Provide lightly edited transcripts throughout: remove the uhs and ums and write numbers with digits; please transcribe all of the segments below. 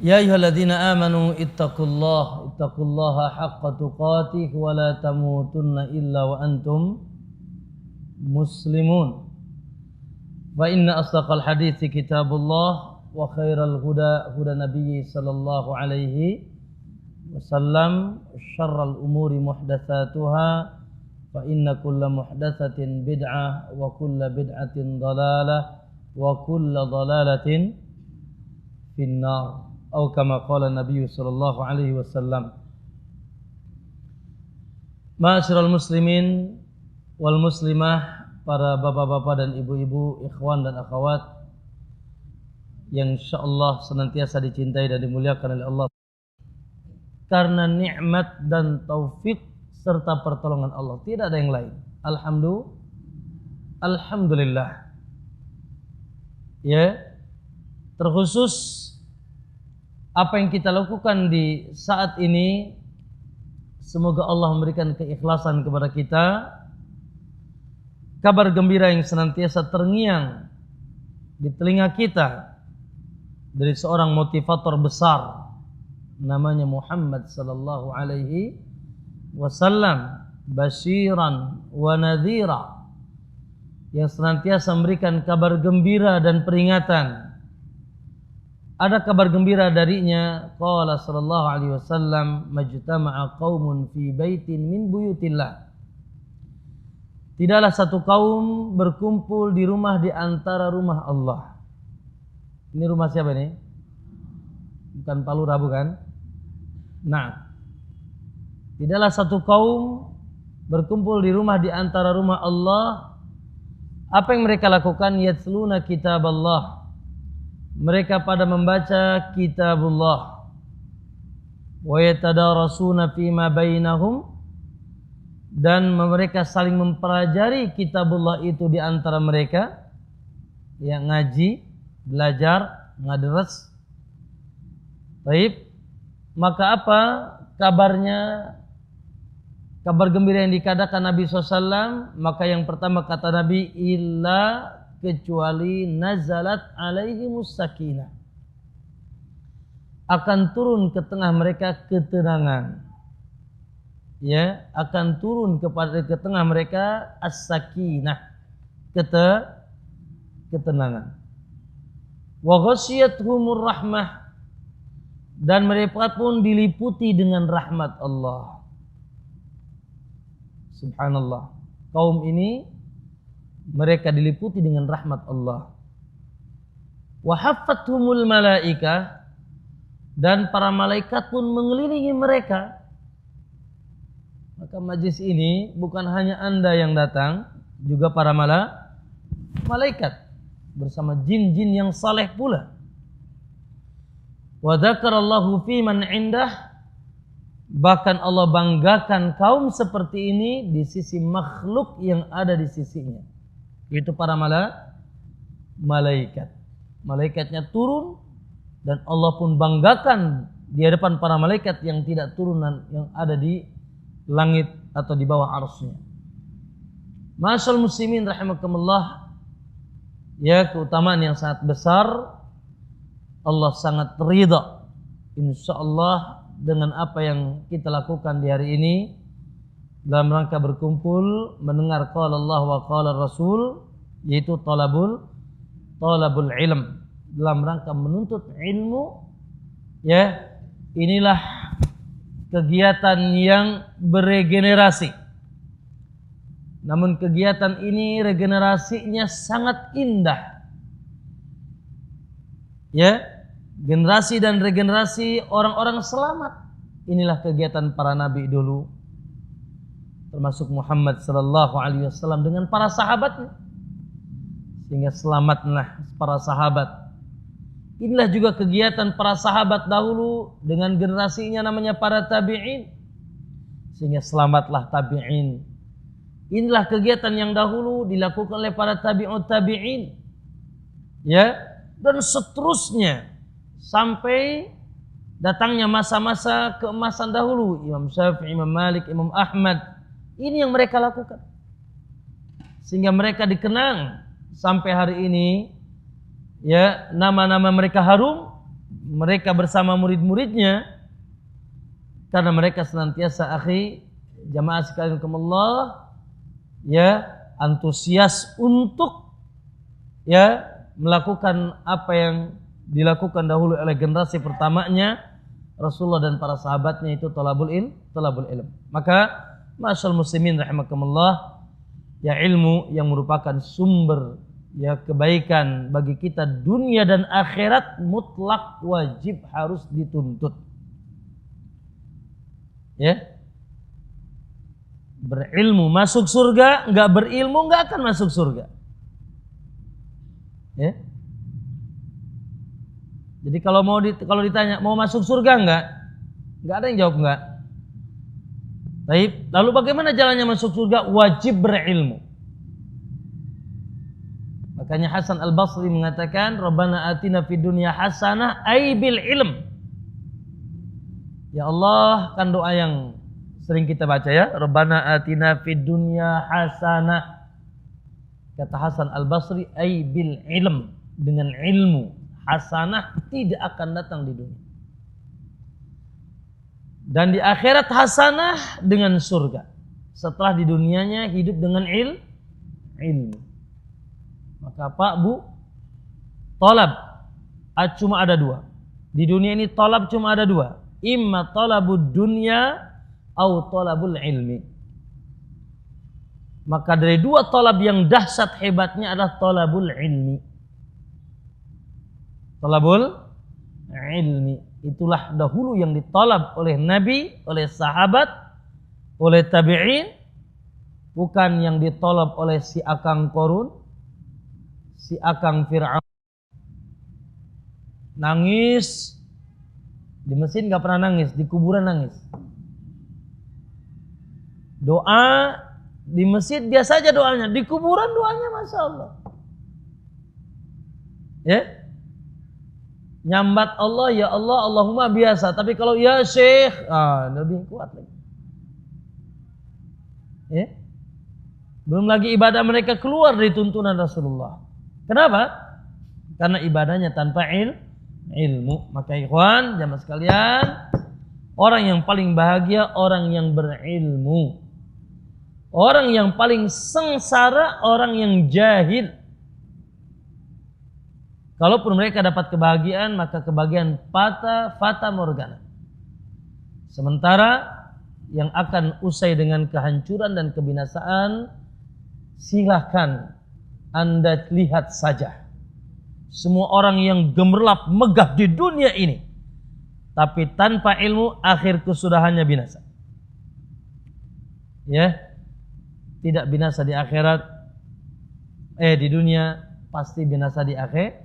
Ya ayyuhalladzina amanu ittaqullaha haqqa tuqatih wa la tamutunna illa wa antum muslimun. Wa inna asdaqal hadithi kitabullah wa khairal huda huda nabiyyi sallallahu alaihi wasallam, syarral umuri muhdatsatuha fa inna kulla muhdatsatin bid'ah wa kulla bid'atin dhalalah wa kulla dhalalatin finnar. Atau kama qala Nabi sallallahu alaihi wasallam. Ma'asyiral muslimin wal muslimah, para bapak-bapak dan ibu-ibu, ikhwan dan akhwat yang insyaallah senantiasa dicintai dan dimuliakan oleh Allah karena nikmat dan taufik serta pertolongan Allah, tidak ada yang lain. Alhamdulillah. Ya, terkhusus apa yang kita lakukan di saat ini, semoga Allah memberikan keikhlasan kepada kita, kabar gembira yang senantiasa terngiang di telinga kita dari seorang motivator besar namanya Muhammad sallallahu alaihi wasallam, basyiran wa nadhira, yang senantiasa memberikan kabar gembira dan peringatan. Ada kabar gembira darinya, qala sallallahu alaihi wasallam, majtama'a qaumun fi baitin min buyutillah. Tidaklah satu kaum berkumpul di rumah di antara rumah Allah. Ini rumah siapa ini? Bukan Palu Rabu kan? Nah, tidaklah satu kaum berkumpul di rumah di antara rumah Allah. Apa yang mereka lakukan? Yatsluna kitaballah. Mereka pada membaca kitabullah. Wa yatadarasuna fima bainahum, dan mereka saling mempelajari kitabullah itu di antara mereka, yang ngaji, belajar, ngadres. Baik, maka apa kabarnya? Kabar gembira yang dikatakan Nabi SAW, maka yang pertama kata Nabi, illa, kecuali nazalat alaihimus sakinah, akan turun ke tengah mereka ketenangan. Ya, akan turun ke tengah mereka as-sakinah, ketenangan. Wa ghasyiyatuhumur rahmah, dan mereka pun diliputi dengan rahmat Allah. Subhanallah, kaum ini mereka diliputi dengan rahmat Allah. Wa haffathumul malaikah, dan para malaikat pun mengelilingi mereka. Maka majlis ini bukan hanya Anda yang datang, juga para malaikat bersama jin-jin yang saleh pula. Wa dzakarallahu fi man indah, bahkan Allah banggakan kaum seperti ini di sisi makhluk yang ada di sisinya, yaitu para malaikat. Malaikatnya turun dan Allah pun banggakan di hadapan para malaikat yang tidak turunan, yang ada di langit atau di bawah arsy-Nya. Ma'asyiral muslimin rahimakumullah, ya, keutamaan yang sangat besar. Allah sangat ridha insyaallah dengan apa yang kita lakukan di hari ini dalam rangka berkumpul mendengar qala Allah wa qala Rasul, yaitu talabul ilm, dalam rangka menuntut ilmu. Ya, inilah kegiatan yang beregenerasi. Namun kegiatan ini regenerasinya sangat indah. Ya, generasi dan regenerasi orang-orang selamat. Inilah kegiatan para nabi dulu, termasuk Muhammad sallallahu alaihi wasallam dengan para sahabatnya, sehingga selamatlah para sahabat. Inilah juga kegiatan para sahabat dahulu dengan generasinya namanya para tabi'in, sehingga selamatlah tabi'in. Inilah kegiatan yang dahulu dilakukan oleh para tabi'ut tabi'in, ya, dan seterusnya sampai datangnya masa-masa keemasan dahulu, Imam Syafi'i, Imam Malik, Imam Ahmad. Ini yang mereka lakukan sehingga mereka dikenang sampai hari ini, ya, nama-nama mereka harum mereka bersama murid-muridnya, karena mereka senantiasa jamaah sekalian Allah, ya, antusias untuk ya melakukan apa yang dilakukan dahulu oleh generasi pertamanya Rasulullah dan para sahabatnya, itu talabul ilm. Maka ma'asyiral muslimin rahimakumullah, ya, ilmu yang merupakan sumber ya kebaikan bagi kita dunia dan akhirat mutlak wajib harus dituntut. Ya. Berilmu masuk surga, enggak berilmu enggak akan masuk surga. Ya. Jadi kalau ditanya mau masuk surga enggak? Enggak ada yang jawab enggak. Baik, lalu bagaimana jalannya masuk surga? Wajib berilmu. Makanya Hasan Al-Basri mengatakan, Rabbana atina fid dunya hasanah ay bil ilm. Ya Allah, kan doa yang sering kita baca ya, Rabbana atina fid dunya hasanah. Kata Hasan Al-Basri, ay bil ilm, dengan ilmu. Hasanah tidak akan datang di dunia. Dan di akhirat hasanah dengan surga. Setelah di dunianya hidup dengan ilmu. Maka Pak Bu, talab cuma ada dua. Di dunia ini talab cuma ada dua. Imma talabud dunya atau talabul ilmi. Maka dari dua talab yang dahsyat hebatnya adalah talabul ilmi. Talabul ilmi. Itulah dahulu yang ditalab oleh Nabi, oleh sahabat, oleh tabi'in. Bukan yang ditalab oleh si Akang Korun, si Akang Fir'aun. Nangis di mesin gak pernah nangis, di kuburan nangis. Doa di masjid biasa aja doanya, di kuburan doanya Masya Allah. Ya, nyambat Allah, ya Allah, Allahumma biasa. Tapi kalau ya Syekh, lebih kuat lagi. Ya, belum lagi ibadah mereka keluar dari tuntunan Rasulullah. Kenapa? Karena ibadahnya tanpa ilmu. Maka ikhwan, jamaah sekalian, orang yang paling bahagia orang yang berilmu. Orang yang paling sengsara orang yang jahil. Kalaupun mereka dapat kebahagiaan, maka kebahagiaan fata morgana. Sementara yang akan usai dengan kehancuran dan kebinasaan, silahkan Anda lihat saja. Semua orang yang gemerlap megah di dunia ini, tapi tanpa ilmu, akhir kesudahannya binasa. Ya, tidak binasa di akhirat, di dunia, pasti binasa di akhirat.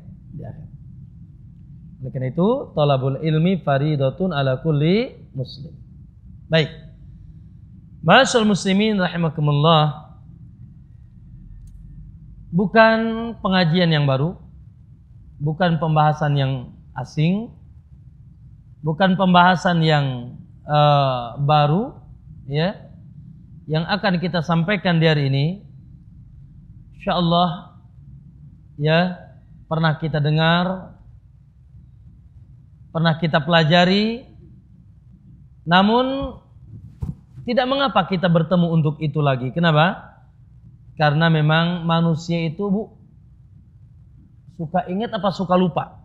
Oleh karena itu, talabul ilmi faridatun ala kulli muslim. Baik, ma'asyiral muslimin rahimakumullah, bukan pengajian yang baru, bukan pembahasan yang asing, bukan pembahasan yang baru, ya, yang akan kita sampaikan di hari ini. Insyaallah, ya, pernah kita dengar, pernah kita pelajari, namun tidak mengapa kita bertemu untuk itu lagi. Kenapa? Karena memang manusia itu, Bu, suka ingat apa suka lupa?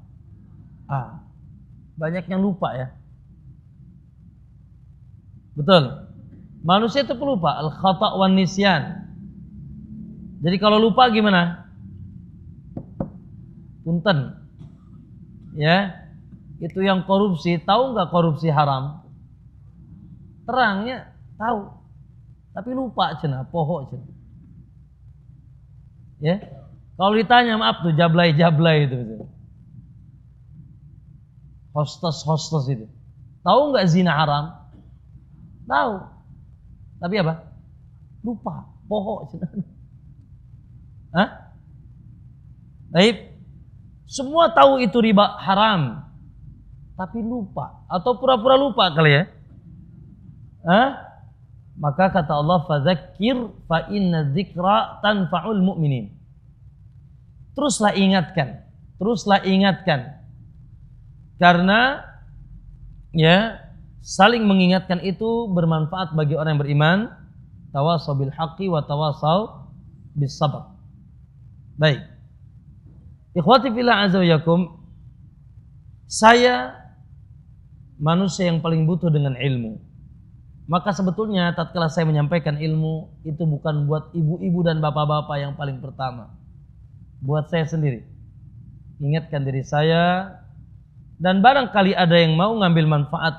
Banyak yang lupa ya. Betul. Manusia itu pelupa, al-khata' wan nisyan. Jadi kalau lupa gimana? Punten. Ya. Itu yang korupsi, tahu enggak korupsi haram? Terangnya tahu. Tapi lupa cenah, poho cenah. Ya. Kalau ditanya, maaf tuh, jablay-jablay itu. Hostes itu. Tahu enggak zina haram? Tahu. Tapi apa? Lupa, poho. Baik. Semua tahu itu riba haram, tapi lupa atau pura-pura lupa kali ya. Maka kata Allah, fadzakir fa inna dzikra tanfa'ul mu'minin. Teruslah ingatkan. Karena ya saling mengingatkan itu bermanfaat bagi orang yang beriman. Tawassaw bil haqqi wa tawassaw bis sabr. Baik. Ikhwati fillah azza wa yakum, saya manusia yang paling butuh dengan ilmu. Maka sebetulnya tatkala saya menyampaikan ilmu itu bukan buat ibu-ibu dan bapak-bapak yang paling pertama. Buat saya sendiri. Ingatkan diri saya, dan barangkali ada yang mau ngambil manfaat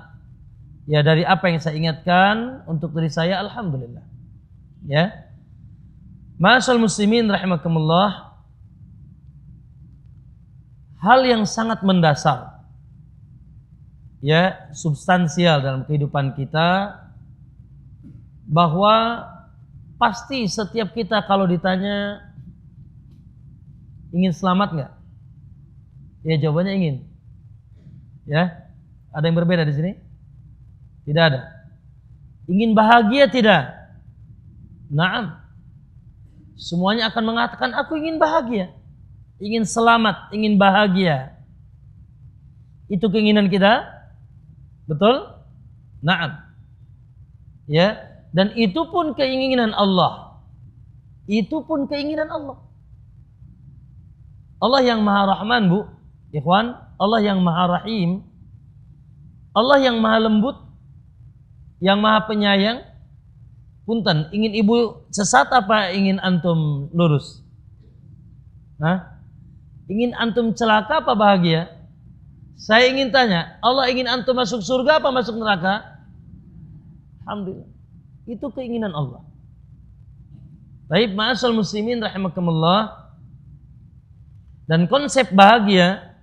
ya dari apa yang saya ingatkan untuk diri saya, alhamdulillah. Ya. Ma'asyiral muslimin rahimakumullah, hal yang sangat mendasar ya, substansial dalam kehidupan kita, bahwa pasti setiap kita kalau ditanya ingin selamat enggak? Ya jawabannya ingin. Ya. Ada yang berbeda di sini? Tidak ada. Ingin bahagia tidak? Naam. Semuanya akan mengatakan aku ingin bahagia. Ingin selamat, ingin bahagia. Itu keinginan kita? Betul? Naam. Ya, dan itu pun keinginan Allah. Itu pun keinginan Allah. Allah yang Maha Rahman, Bu, ikhwan, Allah yang Maha Rahim, Allah yang Maha Lembut, yang Maha Penyayang. Punten, ingin ibu sesat apa ingin antum lurus? Hah? Ingin antum celaka apa bahagia? Saya ingin tanya, Allah ingin antum masuk surga apa masuk neraka? Alhamdulillah. Itu keinginan Allah. Baik, ma'asyiral muslimin rahimakumullah. Dan konsep bahagia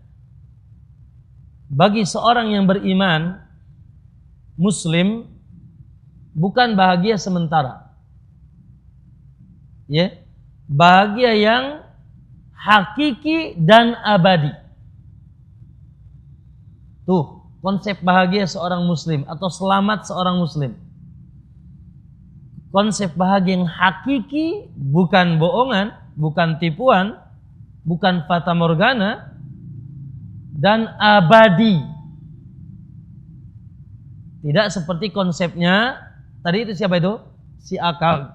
bagi seorang yang beriman muslim bukan bahagia sementara. Ya. Bahagia yang hakiki dan abadi. Tuh, konsep bahagia seorang muslim atau selamat seorang muslim. Konsep bahagia yang hakiki, bukan bohongan, bukan tipuan, bukan fata morgana, dan abadi. Tidak seperti konsepnya tadi itu siapa itu? Si Akang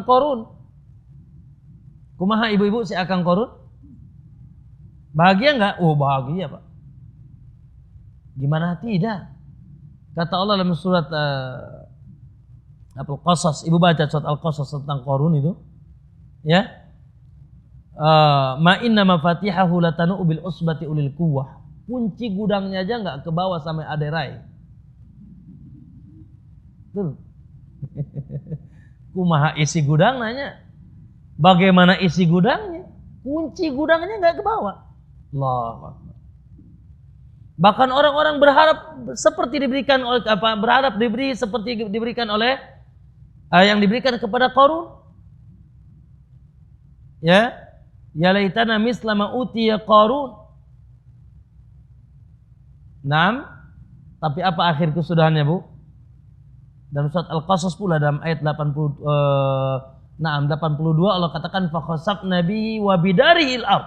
Korun. Kumaha ibu-ibu si Akang Korun? Bahagia enggak? Oh bahagia Pak. Gimana tidak? Kata Allah dalam surat Al-Qasas. Ibu baca surat Al-Qasas tentang Korun itu. Ya. Ma inna mafatihahu latanu bil usbati ulil quwwah. Kunci gudangnya aja enggak ke bawah sampai aderai. Betul. Kumaha isi gudang nanya. Bagaimana isi gudangnya? Kunci gudangnya enggak ke bawah. Allahu Akbar. Bahkan orang-orang berharap seperti diberikan oleh berharap diberi seperti diberikan oleh yang diberikan kepada Qarun. Ya. Ya laitana misla ma utiya Qarun. Naam. Tapi apa akhir kesudahannya, Bu? Dalam surat Al-Qasas pula dalam ayat 82 Allah katakan fa khasafna bihi wa bidarihil ard.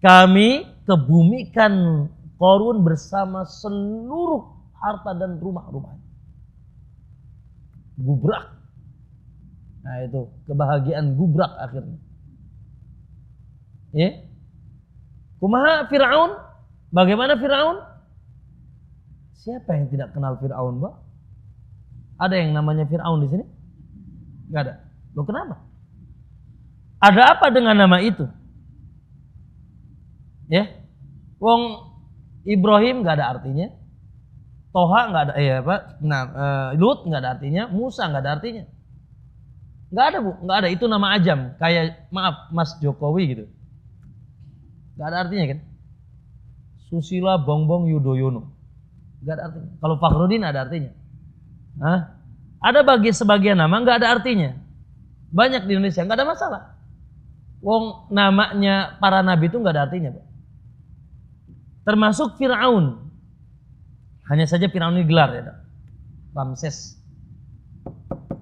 Kami kebumikan Qarun bersama seluruh harta dan rumah-rumahnya. Gubrak. Nah itu kebahagiaan gubrak akhirnya. Ya. Kumaha Fir'aun? Bagaimana Fir'aun? Siapa yang tidak kenal Fir'aun, Mbak? Ada yang namanya Fir'aun di sini? Enggak ada. Loh kenapa? Ada apa dengan nama itu? Ya. Wong Ibrahim enggak ada artinya. Toha enggak ada Lut enggak ada artinya, Musa enggak ada artinya. Enggak ada, Bu. Enggak ada, itu nama ajam. Kayak maaf Mas Jokowi gitu. Enggak ada artinya kan? Susila Bongbong Yudhoyono. Enggak ada artinya. Kalau Fakhrudin ada artinya. Hah? Ada sebagian nama enggak ada artinya. Banyak di Indonesia enggak ada masalah. Wong namanya para nabi itu enggak ada artinya, Pak. Termasuk Fir'aun. Hanya saja Fir'aun ini gelar ya, Ramses.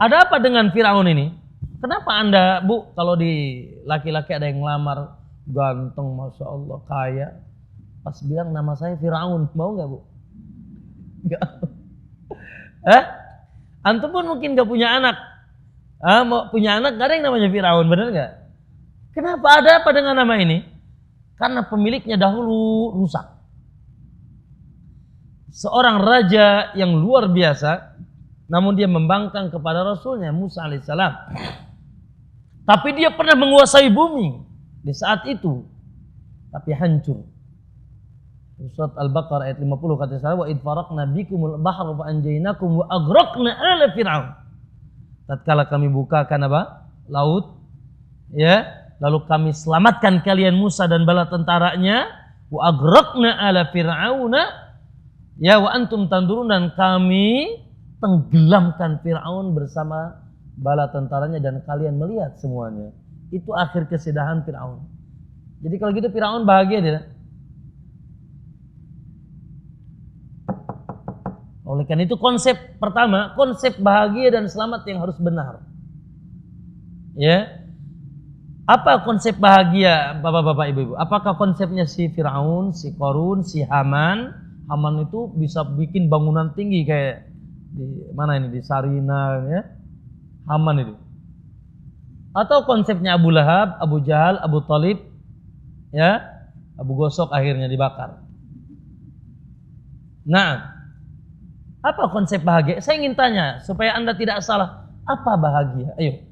Ada apa dengan Fir'aun ini? Kenapa Anda, Bu, kalau di laki-laki ada yang ngelamar ganteng, Masya Allah, kaya, Pas bilang nama saya Firaun, mau nggak Bu? Nggak. Antum pun mungkin nggak punya anak. Mau punya anak gak ada yang namanya Firaun, benar nggak? Kenapa ada apa dengan nama ini? Karena pemiliknya dahulu rusak. Seorang raja yang luar biasa, namun dia membangkang kepada Rasulnya Musa alaihissalam. Tapi dia pernah menguasai bumi di saat itu, tapi hancur. Surat Al-Baqarah ayat 50 kata saya, wa id faraqna bikumul bahra fa anjaynakum wa agraqna ala fir'aun. Tatkala kami bukakan apa? Laut, ya, lalu kami selamatkan kalian Musa dan bala tentaranya, wa agraqna ala fir'auna, ya, wa antum tandurun, dan kami tenggelamkan Fir'aun bersama bala tentaranya dan kalian melihat semuanya. Itu akhir kesedihan Fir'aun. Jadi kalau gitu Fir'aun bahagia dia. Oleh karena itu konsep pertama, konsep bahagia dan selamat yang harus benar. Ya. Apa konsep bahagia Bapak-bapak Ibu-ibu? Apakah konsepnya si Fir'aun, si Qarun, si Haman? Haman itu bisa bikin bangunan tinggi kayak di mana ini, di Sarina ya. Haman itu. Atau konsepnya Abu Lahab, Abu Jahal, Abu Thalib, ya, Abu Gosok akhirnya dibakar. Nah, apa konsep bahagia? Saya ingin tanya supaya Anda tidak salah. Apa bahagia? Ayo.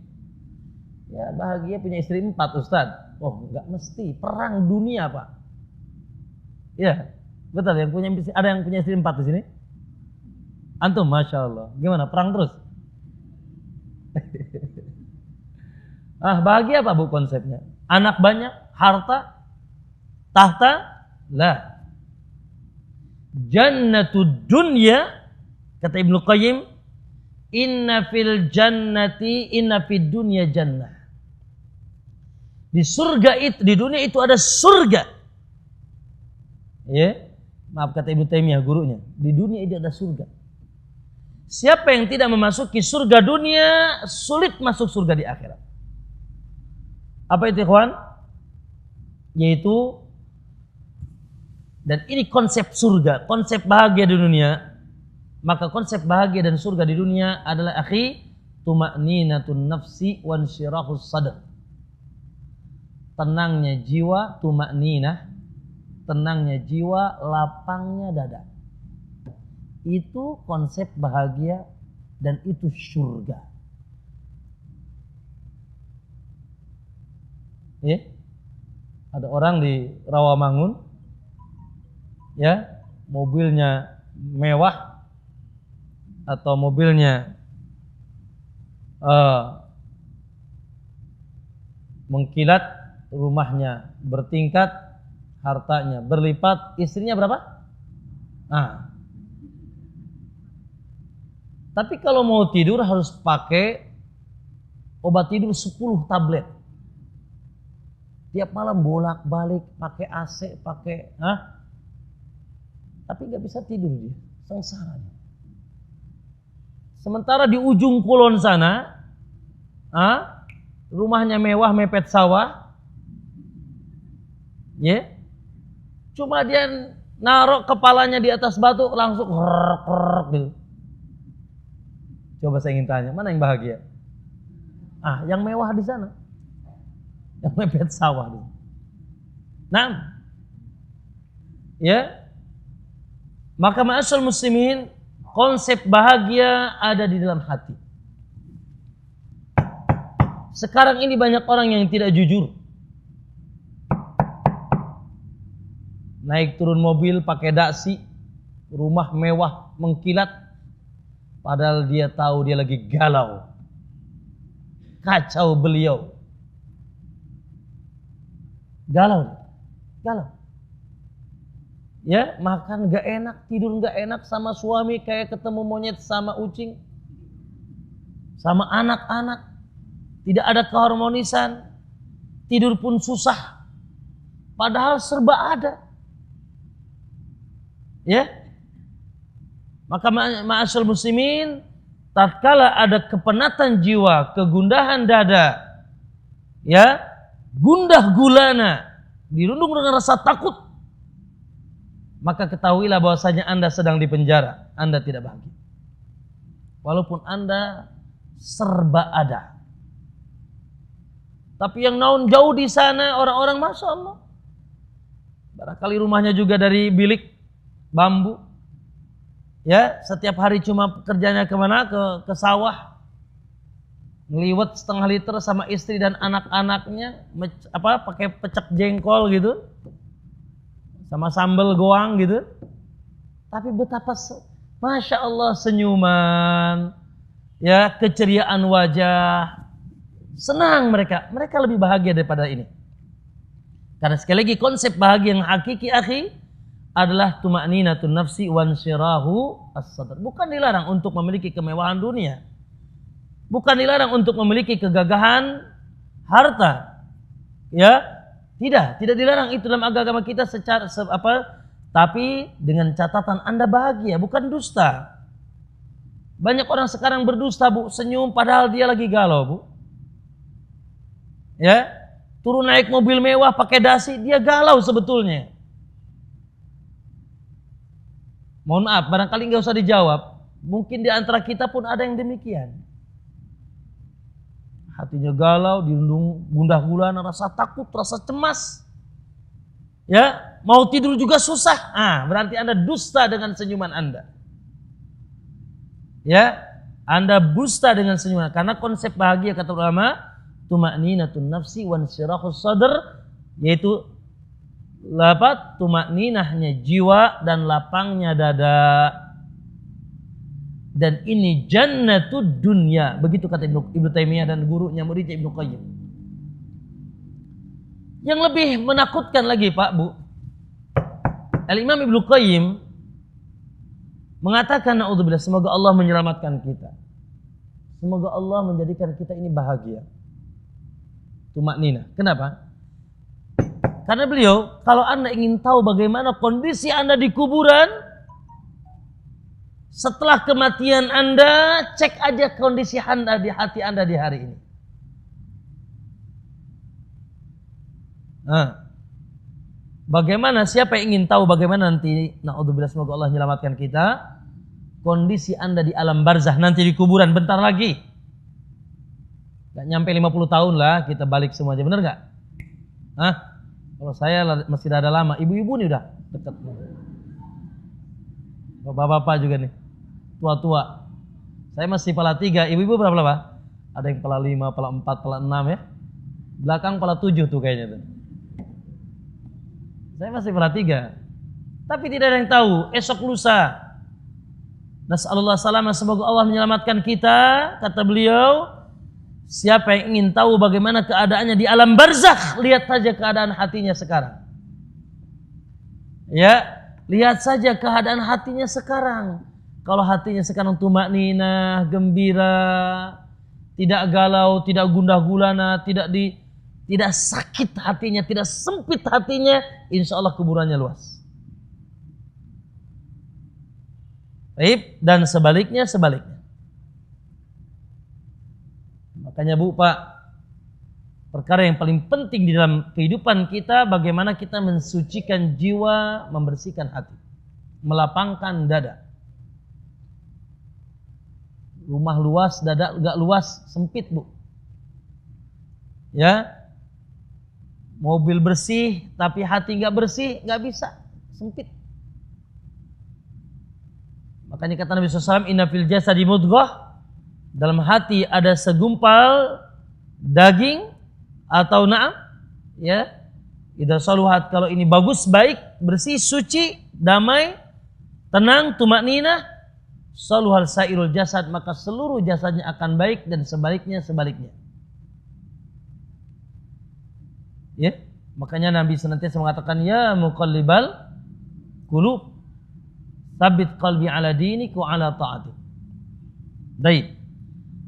Ya, bahagia punya istri 4, Ustaz. Oh, enggak mesti. Perang dunia, Pak. Ya, betul. Ada yang punya istri 4 di sini? Antum, Masya Allah. Gimana? Perang terus? Bahagia apa Bu konsepnya? Anak banyak, harta, tahta? Lah. Jannatud dunya, kata Ibnu Qayyim, inna fil jannati, inna fid dunya jannah. Di surga itu, di dunia itu ada surga. Ya, maaf kata Ibnu Taimiyah gurunya, di dunia itu ada surga. Siapa yang tidak memasuki surga dunia, sulit masuk surga di akhirat. Apa itu ikhwan? Yaitu, dan ini konsep surga, konsep bahagia di dunia. Maka konsep bahagia dan surga di dunia adalah akhi, tuma'ninatun nafsi wa insyirahus sadr. Tenangnya jiwa, tuma'ninah, tenangnya jiwa, lapangnya dada. Itu konsep bahagia dan itu surga. Ya. Ada orang di Rawamangun, ya, mobilnya mewah atau mobilnya mengkilat, rumahnya bertingkat, hartanya berlipat, istrinya berapa? Tapi kalau mau tidur harus pakai obat tidur 10 tablet. Tiap malam bolak-balik, pakai AC, pakai tapi nggak bisa tidur dia, sengsara dia. Sementara di ujung kulon sana, rumahnya mewah mepet sawah, ya, cuma dia naruh kepalanya di atas batu langsung gitu. Coba saya ingin tanya, mana yang bahagia? Yang mewah di sana, yang mepet sawah. Nah, ya, maka ma'asyal muslimin, konsep bahagia ada di dalam hati. Sekarang ini banyak orang yang tidak jujur. Naik turun mobil pakai daksi, rumah mewah mengkilat, padahal dia tahu dia lagi galau. Kacau beliau. Galau. Ya, makan gak enak, tidur gak enak sama suami kayak ketemu monyet sama ucing. Sama anak-anak. Tidak ada keharmonisan. Tidur pun susah. Padahal serba ada. Ya. Maka ma'asyal muslimin, tatkala ada kepenatan jiwa, kegundahan dada, ya, gundah gulana, dirundung dengan rasa takut, maka ketahuilah bahwasanya Anda sedang dipenjara. Anda tidak bahagia. Walaupun Anda serba ada. Tapi yang naun jauh di sana orang-orang Masya Allah. Barangkali rumahnya juga dari bilik bambu. Ya, setiap hari cuma kerjanya kemana? Ke sawah. Ngeliwet 1/2 liter sama istri dan anak-anaknya, pakai pecak jengkol gitu. Sama sambal goang gitu. Tapi betapa Masya Allah senyuman, ya, keceriaan wajah, senang mereka lebih bahagia daripada ini. Karena sekali lagi konsep bahagia yang hakiki akhi adalah tuma'ninatun nafsi wansyirahu as-sadr. Bukan dilarang untuk memiliki kemewahan dunia, bukan dilarang untuk memiliki kegagahan harta, ya, tidak dilarang itu dalam agama kita tapi dengan catatan Anda bahagia, bukan dusta. Banyak orang sekarang berdusta, Bu, senyum padahal dia lagi galau, Bu. Ya, turun naik mobil mewah pakai dasi, dia galau sebetulnya. Mohon maaf, barangkali nggak usah dijawab. Mungkin di antara kita pun ada yang demikian. Hatinya galau, dirundung gundah gulana, rasa takut, rasa cemas. Ya, mau tidur juga susah. Berarti Anda dusta dengan senyuman Anda. Ya, Anda dusta dengan senyuman. Karena konsep bahagia kata ulama, tuma'ninatun nafsi wansyirahus sadr, yaitu tuma'ninahnya jiwa dan lapangnya dada. Dan ini jannatud dunya, begitu kata Ibnu Taimiyah dan gurunya muridnya Ibnu Qayyim. Yang lebih menakutkan lagi Pak, Bu, Al-Imam Ibnu Qayyim mengatakan, na'udzubillah, semoga Allah menyelamatkan kita, semoga Allah menjadikan kita ini bahagia, tuma'ninah. Kenapa? Karena beliau, kalau Anda ingin tahu bagaimana kondisi Anda di kuburan setelah kematian Anda, cek aja kondisi Anda di hati Anda di hari ini. Bagaimana, siapa yang ingin tahu bagaimana nanti, na'udzubillah, semoga Allah menyelamatkan kita, kondisi Anda di alam barzah nanti di kuburan bentar lagi. Gak nyampe 50 tahun lah kita balik semua aja, bener gak? Kalau saya masih ada lama, ibu-ibu nih udah deket. Bapak-bapak juga nih, tua-tua. Saya masih pala 3, ibu-ibu berapa? Ada yang pala 5, pala 4, pala 6 ya. Belakang pala 7 tuh kayaknya tuh. Saya masih pala 3. Tapi tidak ada yang tahu esok lusa. Nas'alullah salamah, semoga Allah menyelamatkan kita. Kata beliau, siapa yang ingin tahu bagaimana keadaannya di alam barzakh, lihat saja keadaan hatinya sekarang. Ya, lihat saja keadaan hatinya sekarang. Kalau hatinya sekarang tuma'ninah, gembira, tidak galau, tidak gundah gulana, tidak sakit hatinya, tidak sempit hatinya, insya Allah kuburannya luas. Baik, dan sebaliknya. Makanya Bu, Pak, perkara yang paling penting di dalam kehidupan kita, bagaimana kita mensucikan jiwa, membersihkan hati, melapangkan dada. Rumah luas, dada enggak luas, sempit Bu. Ya, mobil bersih tapi hati enggak bersih, enggak bisa, sempit. Makanya kata Nabi SAW, inna fil jasadi mudghah, dalam hati ada segumpal daging atau ya, idza saluhat, kalau ini bagus, baik, bersih, suci, damai, tenang, tuma'ninah, saluhal sairul jasad, maka seluruh jasadnya akan baik, dan sebaliknya. Ya, makanya Nabi senantiasa mengatakan, ya muqallibal qulub, tsabbit qalbi ala dinik wa ala ta'atik. Baik.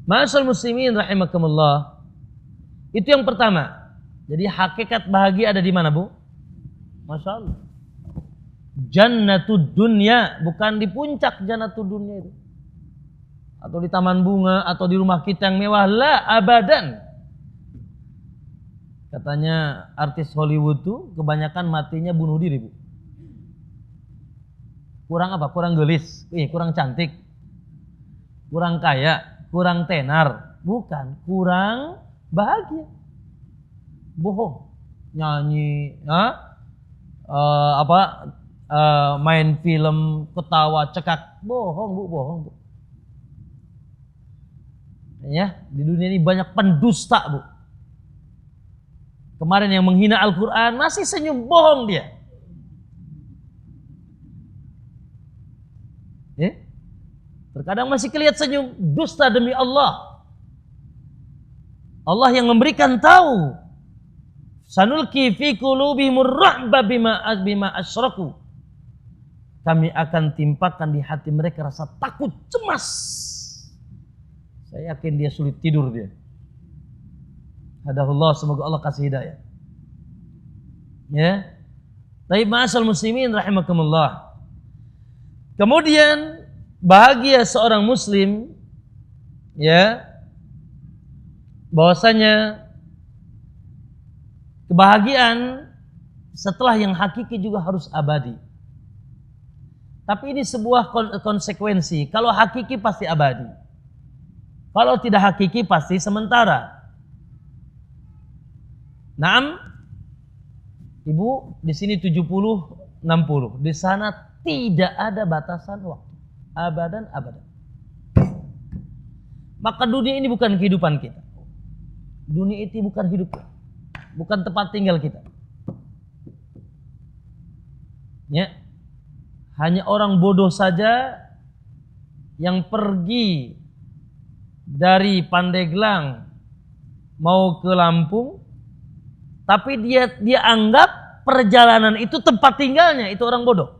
Ma'asyiral muslimin rahimakumullah. Itu yang pertama. Jadi hakikat bahagia ada di mana, Bu? Masya Allah. Jannatud dunya, bukan di puncak jannatud dunya itu. Atau di taman bunga, atau di rumah kita yang mewah, la abadan. Katanya artis Hollywood tuh kebanyakan matinya bunuh diri, Bu. kurang apa? Kurang gelis, kurang cantik, kurang kaya, kurang tenar. Bukan, kurang bahagia. Bohong. Nyanyi, main film, ketawa, cekak. Bohong, Bu, bohong, Bu. Ya, di dunia ini banyak pendusta, Bu. Kemarin yang menghina Al-Quran masih senyum, bohong dia. Ya? Terkadang masih kelihatan senyum, dusta demi Allah. Allah yang memberikan tahu. Sanulki fi qulubihimur rahba bima asyraku. Kami akan timpakan di hati mereka rasa takut, cemas. Saya yakin dia sulit tidur dia. Hadahullah, semoga Allah kasih hidayah. Ya. Baik, ma'asal muslimin rahimakumullah. Kemudian bahagia seorang muslim, ya, bahwasanya kebahagiaan setelah yang hakiki juga harus abadi. Tapi ini sebuah konsekuensi. Kalau hakiki pasti abadi. Kalau tidak hakiki pasti sementara. Naam, Ibu, di sini 70, 60. Di sana tidak ada batasan waktu. Abadan. Maka dunia ini bukan kehidupan kita. Dunia itu bukan hidup kita. Bukan tempat tinggal kita. Ya. Hanya orang bodoh saja yang pergi dari Pandeglang mau ke Lampung, tapi dia anggap perjalanan itu tempat tinggalnya, itu orang bodoh.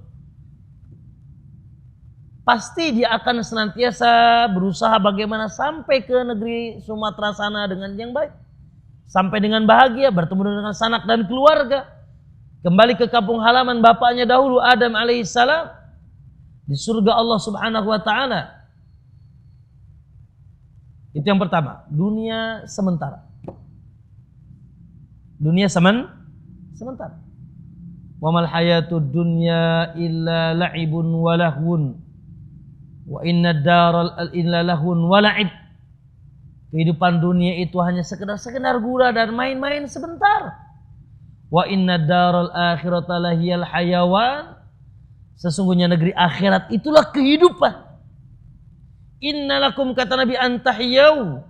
Pasti dia akan senantiasa berusaha bagaimana sampai ke negeri Sumatera sana dengan yang baik. Sampai dengan bahagia, bertemu dengan sanak dan keluarga. Kembali ke kampung halaman bapaknya dahulu, Adam alaihissalam. Di surga Allah subhanahu wa ta'ala. Itu yang pertama, dunia sementara. Dunia sementara. Wa mal hayatud dunya illa la'ibun wa lahwun. Wa inna daral illa lahwun wa la'ib. Kehidupan dunia itu hanya sekedar gula dan main-main sebentar. Wa inna daral akhirata lahiyal hayawan. Sesungguhnya negeri akhirat itulah kehidupan. Innalakum, kata Nabi, antahiyau,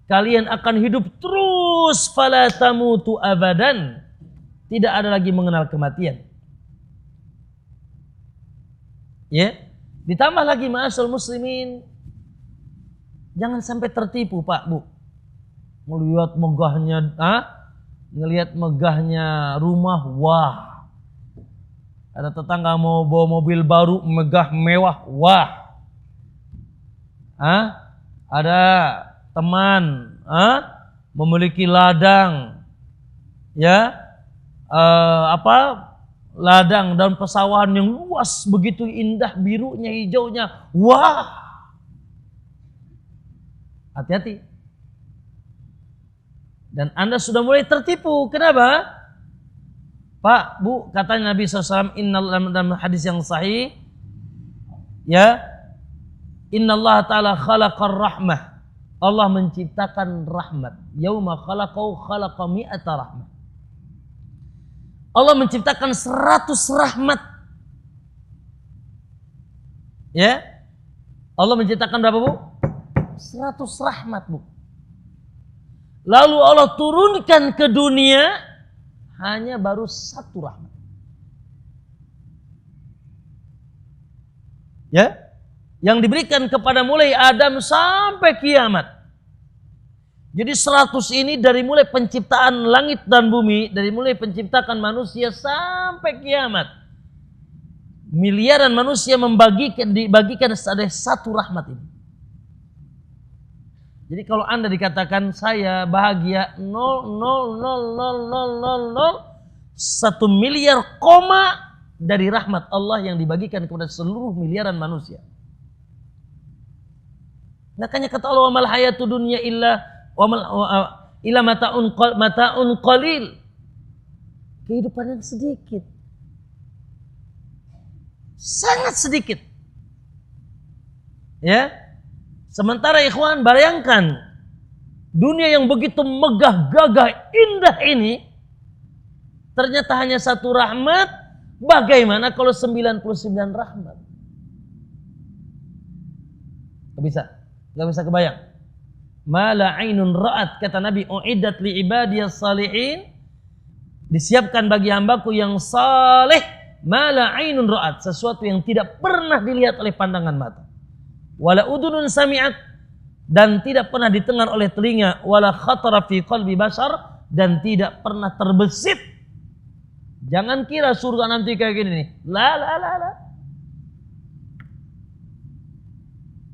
kalian akan hidup terus, fala tamutu abadan, tidak ada lagi mengenal kematian. Ya, ditambah lagi ma'asal muslimin, jangan sampai tertipu, Pak, Bu. Melihat megahnya rumah, wah. Ada tetangga mau bawa mobil baru, megah, mewah, wah. Ada teman memiliki ladang, ya, ladang dan pesawahan yang luas, begitu indah, birunya, hijaunya, wah. Hati-hati. Dan Anda sudah mulai tertipu. Kenapa? Pak, Bu, katanya Nabi SAW, dalam hadis yang sahih, ya, Innallaha ta'ala khalaqar rahmah. Allah menciptakan rahmat. Yauma khalaqa mi'ata rahmah. Allah menciptakan 100 rahmat. Ya. Allah menciptakan berapa, Bu? 100 rahmat, Bu. Lalu Allah turunkan ke dunia hanya baru 1 rahmat. Ya. Yang diberikan kepada mulai Adam sampai kiamat. Jadi 100 ini dari mulai penciptaan langit dan bumi, dari mulai penciptakan manusia sampai kiamat. Miliaran manusia dibagikan ada 1 rahmat ini. Jadi kalau Anda dikatakan saya bahagia 1 miliar koma dari rahmat Allah yang dibagikan kepada seluruh miliaran manusia. Makanya kata Allah, "Wamal hayatud dunya illa mata'un qalil." Kehidupan yang sedikit. Sangat sedikit. Ya. Sementara ikhwan, bayangkan dunia yang begitu megah, gagah, indah ini ternyata hanya satu rahmat. Bagaimana kalau 99 rahmat? Gak bisa kebayang. Ma la ainun ra'at, kata Nabi, uiddat li ibadiyas salihin, disiapkan bagi hambaku yang saleh, ma la ainun ra'at, sesuatu yang tidak pernah dilihat oleh pandangan mata. Wala udunun sami'at, dan tidak pernah didengar oleh telinga, wala khatara fi qalbi bashar, dan tidak pernah terbesit. Jangan kira surga nanti kayak gini nih. La.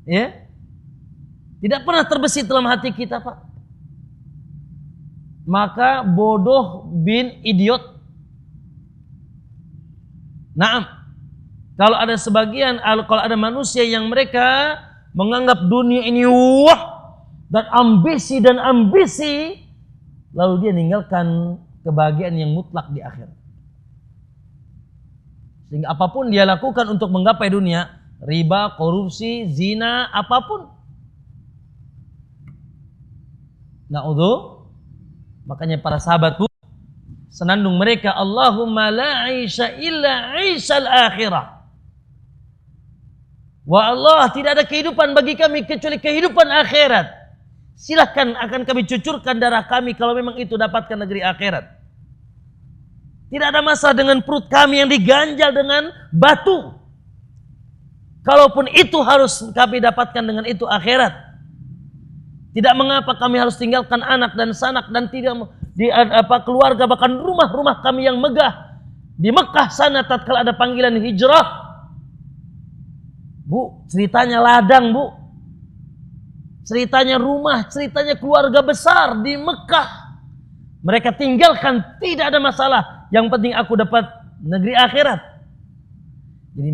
Ya. Tidak pernah terbesit dalam hati kita, Pak. Maka bodoh bin idiot. Naam. Kalau ada manusia yang mereka menganggap dunia ini wah dan ambisi, lalu dia meninggalkan kebahagiaan yang mutlak di akhirat. Sehingga apapun dia lakukan untuk menggapai dunia, riba, korupsi, zina, apapun, na'udzu. Makanya para sahabatku senandung mereka, Allahumma la 'aisha illa 'aishal akhirah. Wa Allah, tidak ada kehidupan bagi kami kecuali kehidupan akhirat. Silahkan akan kami cucurkan darah kami kalau memang itu dapatkan negeri akhirat. Tidak ada masalah dengan perut kami yang diganjal dengan batu. Kalaupun itu harus kami dapatkan dengan itu akhirat. Tidak mengapa kami harus tinggalkan anak dan sanak dan tidak keluarga, bahkan rumah-rumah kami yang megah di Mekah sana tatkala ada panggilan hijrah. Bu, ceritanya ladang, Bu. Ceritanya rumah, ceritanya keluarga besar di Mekah. Mereka tinggalkan, tidak ada masalah. Yang penting aku dapat negeri akhirat. Jadi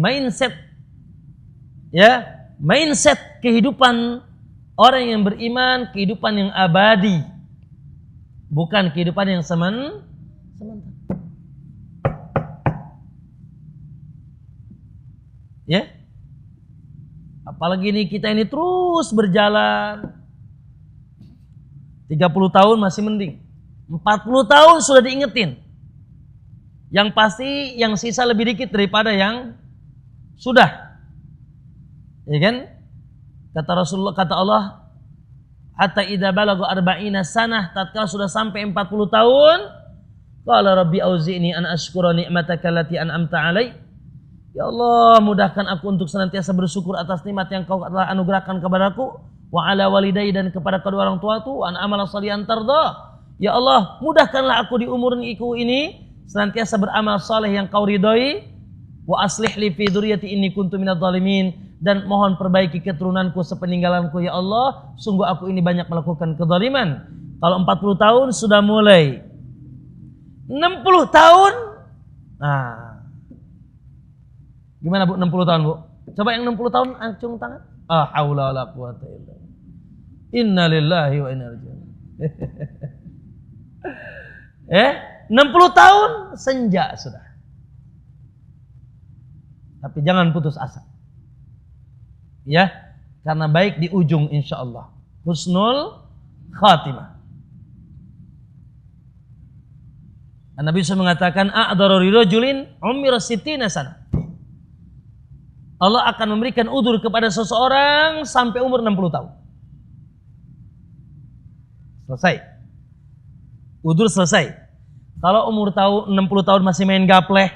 mindset kehidupan orang yang beriman, kehidupan yang abadi, bukan kehidupan yang sementara. Ya, apalagi kita ini terus berjalan. 30 tahun masih mending, 40 tahun sudah diingetin. Yang pasti yang sisa lebih dikit daripada yang sudah. Ya kan? Kata Rasulullah, kata Allah, hatta idza balagha arba'ina sanah, tatkala sudah sampai 40 tahun, qala rabbi auzi'ni an ashkura ni'mataka allati an'amta 'alai. Ya Allah, mudahkan aku untuk senantiasa bersyukur atas nikmat yang Kau telah anugerahkan kepadaku, wa 'ala walidayya, dan kepada kedua orang tuaku, an amala shalihan tarda. Ya Allah, mudahkanlah aku di umurku ini senantiasa beramal saleh yang Kau ridhoi, wa aslih li fi dzurriyyati inni kuntu minadh dhalimin, dan mohon perbaiki keturunanku sepeninggalanku ya Allah, sungguh aku ini banyak melakukan kezaliman. Kalau 40 tahun sudah mulai 60 tahun. Nah, gimana Bu 60 tahun Bu? Coba yang 60 tahun acung tangan. Ah haula wala quwata illa billah. Inna lillahi wa inna ilaihi raji'un. 60 tahun senja sudah. Tapi jangan putus asa. Ya, karena baik di ujung insyaallah. Husnul khatimah. Nabi SAW mengatakan, a'dharu rirajulin umira sittina sana. Allah akan memberikan udzur kepada seseorang sampai umur 60 tahun. Selesai. Udzur selesai. Kalau umur 60 tahun masih main gapleh,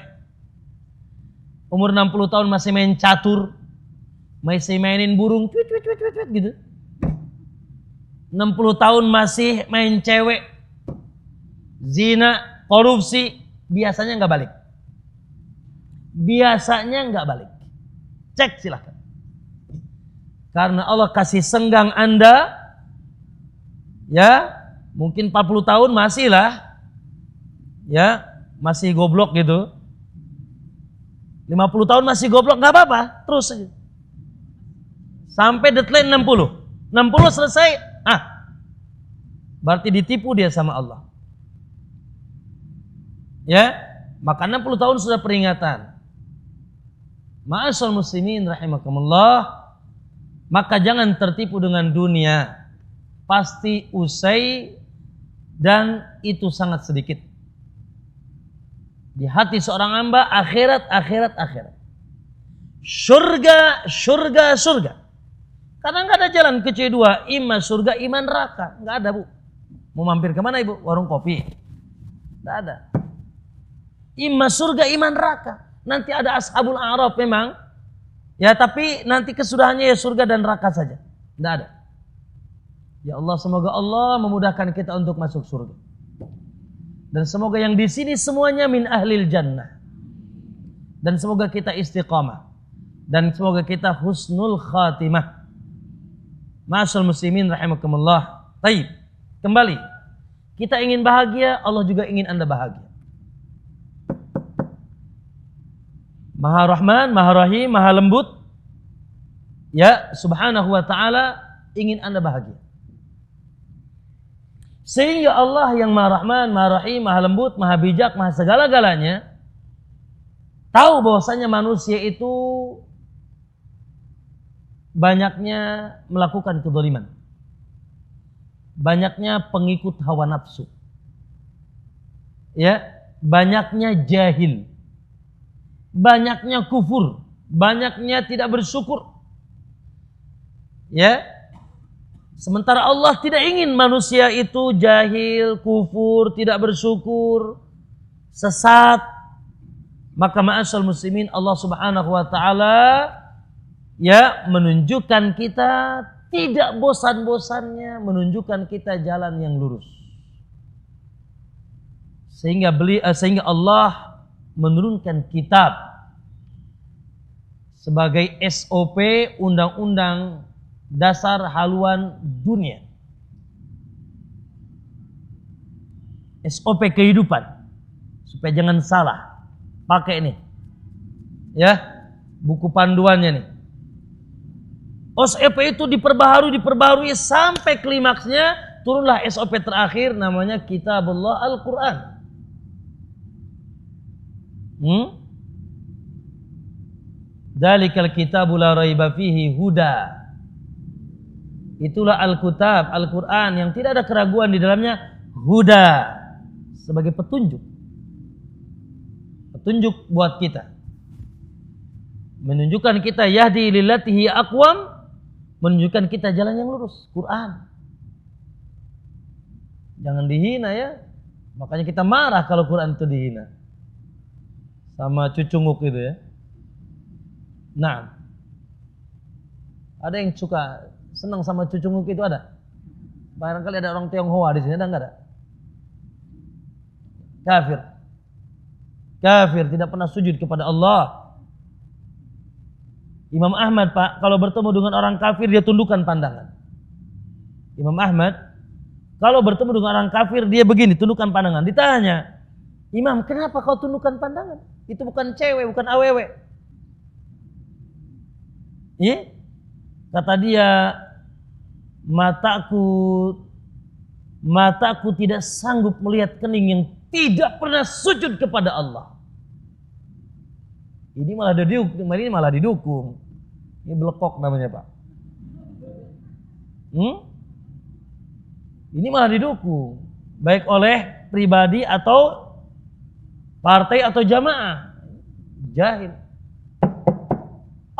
umur 60 tahun masih main catur, masih mainin burung cuit gitu. 60 tahun masih main cewek, zina, korupsi, biasanya nggak balik. Biasanya nggak balik. Cek silahkan. Karena Allah kasih senggang Anda, ya mungkin 40 tahun masih lah, ya masih goblok gitu. 50 tahun masih goblok nggak apa-apa, terus aja. Sampai deadline 60 selesai, berarti ditipu dia sama Allah. Ya, maka 60 tahun sudah peringatan. Ma'asyiral muslimin rahimakumullah, maka jangan tertipu dengan dunia. Pasti usai dan itu sangat sedikit. Di hati seorang hamba akhirat. Surga. Karena nggak ada jalan kecuali dua, iman surga, iman neraka. Nggak ada, Bu. Mau mampir kemana ibu? Warung kopi? Nggak ada. Iman surga, iman neraka. Nanti ada ashabul a'raf memang. Ya tapi nanti kesudahannya ya surga dan neraka saja. Nggak ada. Ya Allah, semoga Allah memudahkan kita untuk masuk surga. Dan semoga yang di sini semuanya min ahlil jannah. Dan semoga kita istiqamah. Dan semoga kita husnul khatimah. Ma'asyiral muslimin rahimakumullah. Baik, kembali. Kita ingin bahagia, Allah juga ingin Anda bahagia. Maha Rahman, Maha Rahim, Maha Lembut. Ya, Subhanahu wa ta'ala ingin Anda bahagia. Sehingga Allah yang Maha Rahman, Maha Rahim, Maha Lembut, Maha Bijak, Maha segala-galanya tahu bahwasanya manusia itu banyaknya melakukan kezaliman. Banyaknya pengikut hawa nafsu. Ya, banyaknya jahil. Banyaknya kufur, banyaknya tidak bersyukur. Ya. Sementara Allah tidak ingin manusia itu jahil, kufur, tidak bersyukur, sesat. Maka ma'asyiral muslimin, Allah Subhanahu wa taala ya menunjukkan kita tidak bosan-bosannya menunjukkan kita jalan yang lurus. Sehingga Allah menurunkan kitab sebagai SOP, undang-undang dasar haluan dunia. SOP kehidupan. Supaya jangan salah. Pakai ini. Ya, buku panduannya nih. SOP itu diperbaharui sampai klimaksnya turunlah SOP terakhir namanya Kitabullah Al-Quran. Dzalikal kitabu la raiba fihi huda. Itulah Al-Kitab, Al-Quran yang tidak ada keraguan di dalamnya, huda, sebagai petunjuk. Petunjuk buat kita. Menunjukkan kita yahdi lillatihi aqwam, menunjukkan kita jalan yang lurus, Quran. Jangan dihina ya. Makanya kita marah kalau Quran itu dihina. Sama cucunguk itu ya. Nah, ada yang suka senang sama cucunguk itu ada? Barangkali ada orang Tionghoa di sini, ada enggak ada? Kafir tidak pernah sujud kepada Allah. Imam Ahmad Pak, kalau bertemu dengan orang kafir dia tundukkan pandangan. Imam Ahmad kalau bertemu dengan orang kafir dia begini, tundukkan pandangan. Ditanya, Imam, kenapa kau tundukkan pandangan? Itu bukan cewek, bukan awewe. Ya? Kata dia, mataku tidak sanggup melihat kening yang tidak pernah sujud kepada Allah. Ini malah didukung. Ini belekok namanya Pak. Ini malah didukung. Baik oleh pribadi atau partai atau jamaah. Jahil.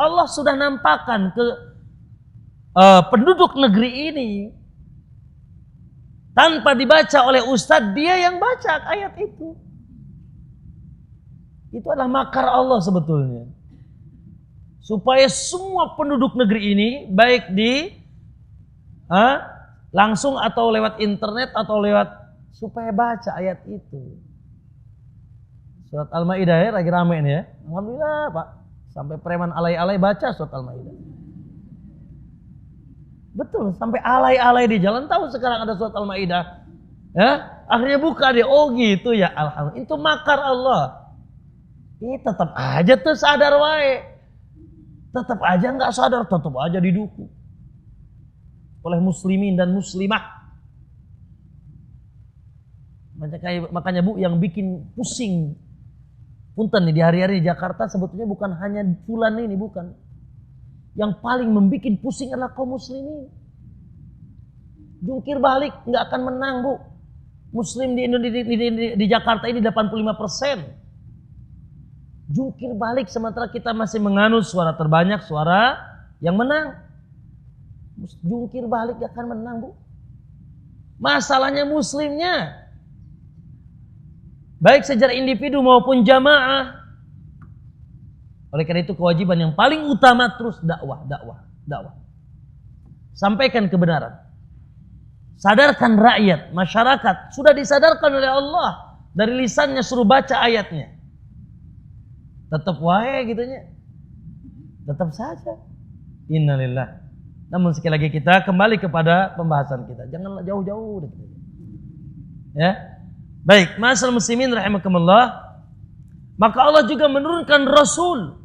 Allah sudah nampakkan ke penduduk negeri ini tanpa dibaca oleh ustadz, dia yang baca ayat itu. Itu adalah makar Allah sebetulnya. Supaya semua penduduk negeri ini, baik di langsung atau lewat internet atau lewat, supaya baca ayat itu. Surat Al-Maidah ya, lagi rame ini ya. Alhamdulillah Pak, sampai preman alay-alay baca surat Al-Maidah. Betul, sampai alay-alay di jalan tahu sekarang ada surat Al-Maidah. Ya, akhirnya buka dia, oh gitu ya, alhamdulillah. Itu makar Allah. Ini tetap aja tuh sadar wae. Tetap aja nggak sadar, tetap aja didukung oleh muslimin dan muslimah. Makanya Bu, yang bikin pusing Punten nih, di hari-hari di Jakarta sebetulnya bukan hanya fulan ini, bukan. Yang paling membuat pusing adalah kaum muslimin. Jungkir balik, nggak akan menang, Bu. Muslim di Jakarta ini 85%. Jungkir balik sementara kita masih menganut suara terbanyak, suara yang menang. Jungkir balik nggak akan menang, Bu. Masalahnya muslimnya. Baik secara individu maupun jamaah. Oleh karena itu kewajiban yang paling utama terus dakwah. Sampaikan kebenaran. Sadarkan rakyat, masyarakat. Sudah disadarkan oleh Allah. Dari lisannya suruh baca ayatnya. Tetap wae gitunya. Tetap saja. Innalillah. Namun sekali lagi kita kembali kepada pembahasan kita. Janganlah jauh-jauh. Ya. Baik, ma'asyiral muslimin rahimakumullah. Maka Allah juga menurunkan Rasul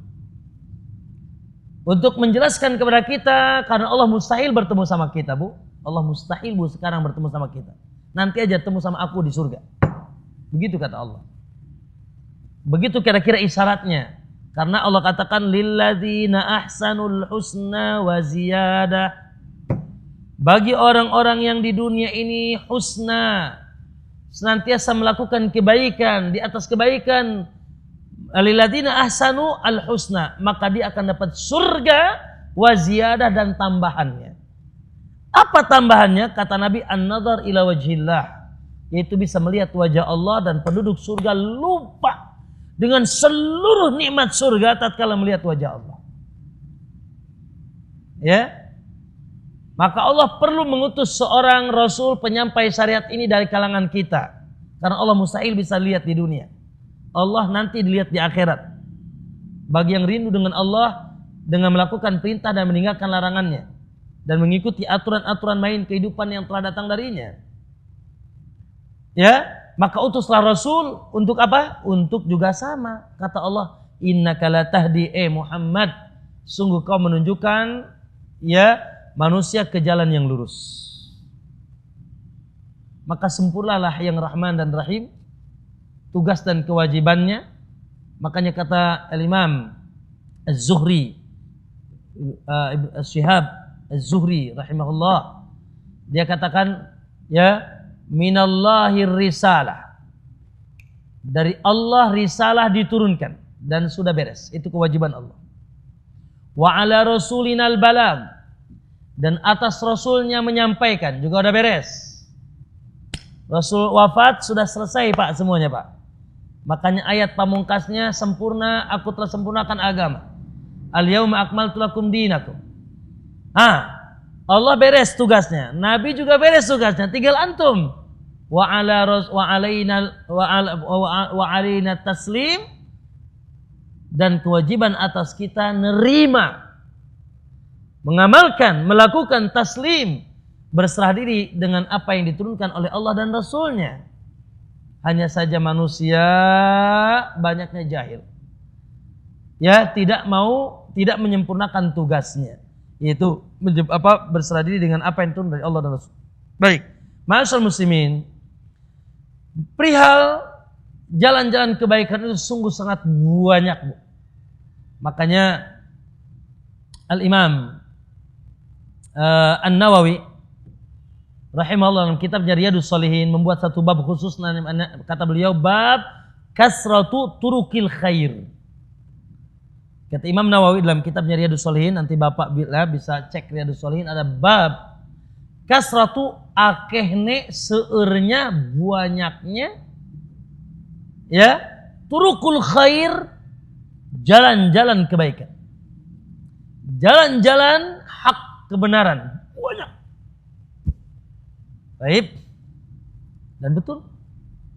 untuk menjelaskan kepada kita, karena Allah mustahil bertemu sama kita, Bu. Allah mustahil, Bu, sekarang bertemu sama kita. Nanti aja temu sama aku di surga. Begitu kata Allah. Begitu kira-kira isyaratnya. Karena Allah katakan lilladzina ahsanul husna wa ziyadah. Bagi orang-orang yang di dunia ini husna, senantiasa melakukan kebaikan, di atas kebaikan, lilladzina ahsanu al husna, maka dia akan dapat surga wa ziyadah, dan tambahannya. Apa tambahannya? Kata Nabi, an-nazar ila wajhillah, yaitu bisa melihat wajah Allah, dan penduduk surga lupa dengan seluruh nikmat surga tatkala melihat wajah Allah. Ya. Maka Allah perlu mengutus seorang Rasul penyampai syariat ini dari kalangan kita. Karena Allah mustahil bisa lihat di dunia. Allah nanti dilihat di akhirat. Bagi yang rindu dengan Allah, dengan melakukan perintah dan meninggalkan larangannya, dan mengikuti aturan-aturan main kehidupan yang telah datang darinya. Ya, maka utuslah Rasul untuk apa? Untuk juga sama. Kata Allah, innaka la tahdi Muhammad, sungguh kau menunjukkan ya manusia ke jalan yang lurus. Maka sempurnalah yang Rahman dan Rahim, tugas dan kewajibannya. Makanya kata Al-Imam Az-Zuhri, Syihab Az-Zuhri rahimahullah, dia katakan ya, minallahir risalah, dari Allah risalah diturunkan dan sudah beres, itu kewajiban Allah. Wa ala rasulinal balag, dan atas Rasulnya menyampaikan, juga udah beres. Rasul wafat, sudah selesai Pak semuanya Pak. Makanya ayat pamungkasnya sempurna, aku telah sempurnakan agama. Al-yauma akmaltu lakum dinakum. Allah beres tugasnya, Nabi juga beres tugasnya, tinggal antum. Wa alaina taslim, dan kewajiban atas kita nerima, mengamalkan, melakukan taslim, berserah diri dengan apa yang diturunkan oleh Allah dan Rasulnya. Hanya saja manusia banyaknya jahil, ya, tidak menyempurnakan tugasnya, yaitu berserah diri dengan apa yang turun dari Allah dan Rasul. Baik, ma'asyiral muslimin, perihal jalan-jalan kebaikan itu sungguh sangat banyak, Bu. Makanya Al-Imam An-Nawawi rahimahullah dalam kitabnya Riyadhus Shalihin membuat satu bab khusus, kata beliau, bab kasratu turukil khair. Kata Imam Nawawi dalam kitabnya Riyadhus Shalihin, nanti Bapak bisa cek Riyadhus Shalihin, ada bab kasratu akehne seurnya banyaknya ya turukul khair, jalan-jalan kebaikan, jalan-jalan hak kebenaran banyak. Baik. Dan betul,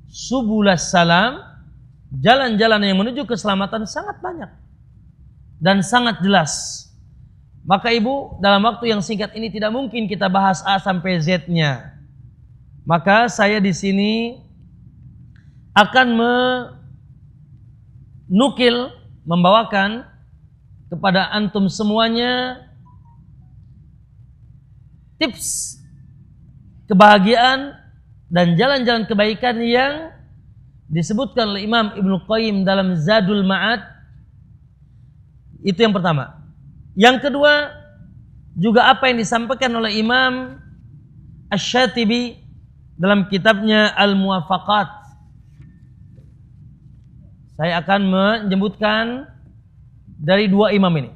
subulas salam, jalan-jalan yang menuju keselamatan sangat banyak dan sangat jelas. Maka Ibu, dalam waktu yang singkat ini tidak mungkin kita bahas A sampai Z-nya. Maka saya di sini akan membawakan kepada antum semuanya tips kebahagiaan dan jalan-jalan kebaikan yang disebutkan oleh Imam Ibnu Qayyim dalam Zadul Ma'ad. Itu yang pertama. Yang kedua, juga apa yang disampaikan oleh Imam Asy-Syatibi dalam kitabnya Al-Muwafaqat. Saya akan menyebutkan dari dua imam ini.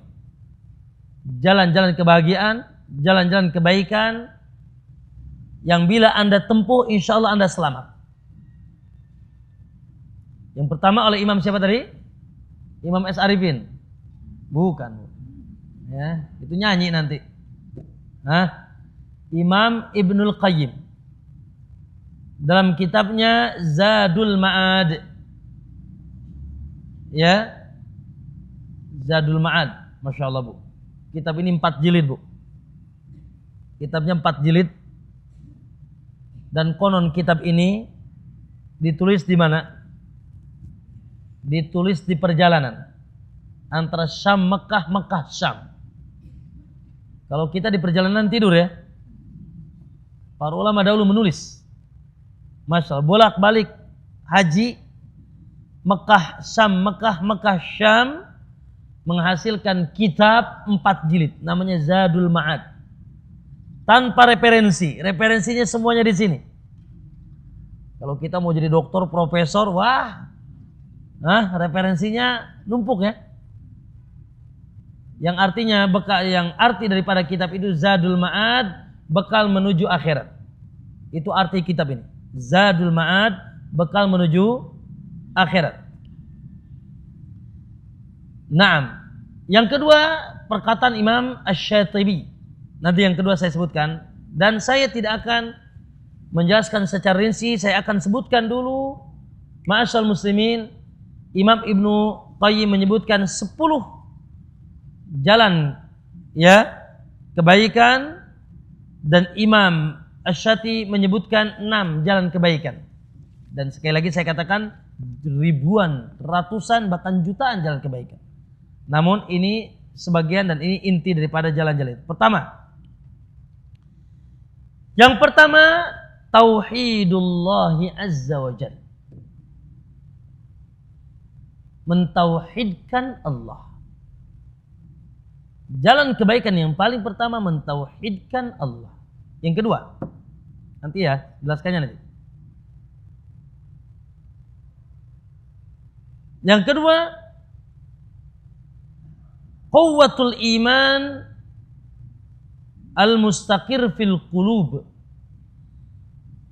Jalan-jalan kebahagiaan, jalan-jalan kebaikan yang bila Anda tempuh, insya Allah Anda selamat. Yang pertama oleh Imam siapa tadi? Imam S. Arifin. Bukan. Ya, itu nyanyi nanti. Imam Ibnul Qayyim dalam kitabnya Zadul Ma'ad. Ya, Zadul Ma'ad, Masya Allah Bu. Kitab ini 4 jilid Bu. Kitabnya 4 jilid. Dan konon kitab ini ditulis di mana? Ditulis di perjalanan antara Syam, Mekah, Mekah, Syam. Kalau kita di perjalanan tidur ya, para ulama dahulu menulis. Masya Allah, bolak-balik haji Mekah, Syam, Mekah, Mekah, Syam, menghasilkan kitab 4 jilid, namanya Zadul Ma'ad. Tanpa referensi, referensinya semuanya di sini. Kalau kita mau jadi dokter, profesor, wah, referensinya numpuk ya. Yang artinya yang arti daripada kitab itu Zadul Ma'ad, bekal menuju akhirat. Itu arti kitab ini. Zadul Ma'ad, bekal menuju akhirat. Naam. Yang kedua, perkataan Imam Asy-Syatibi. Nanti yang kedua saya sebutkan. Dan saya tidak akan menjelaskan secara rinci. Saya akan sebutkan dulu. Ma'asyal muslimin, Imam Ibnu Qayyim menyebutkan 10 jalan ya kebaikan. Dan Imam Asy-Syatibi menyebutkan 6 jalan kebaikan. Dan sekali lagi saya katakan ribuan, ratusan, bahkan jutaan jalan kebaikan. Namun ini sebagian dan ini inti daripada jalan-jalan. Yang pertama tauhidullahi azza wa jalla. Mentauhidkan Allah. Jalan kebaikan yang paling pertama mentauhidkan Allah. Yang kedua, nanti ya, jelaskannya nanti. Yang kedua, quwwatul iman al-mustaqir fil qulub.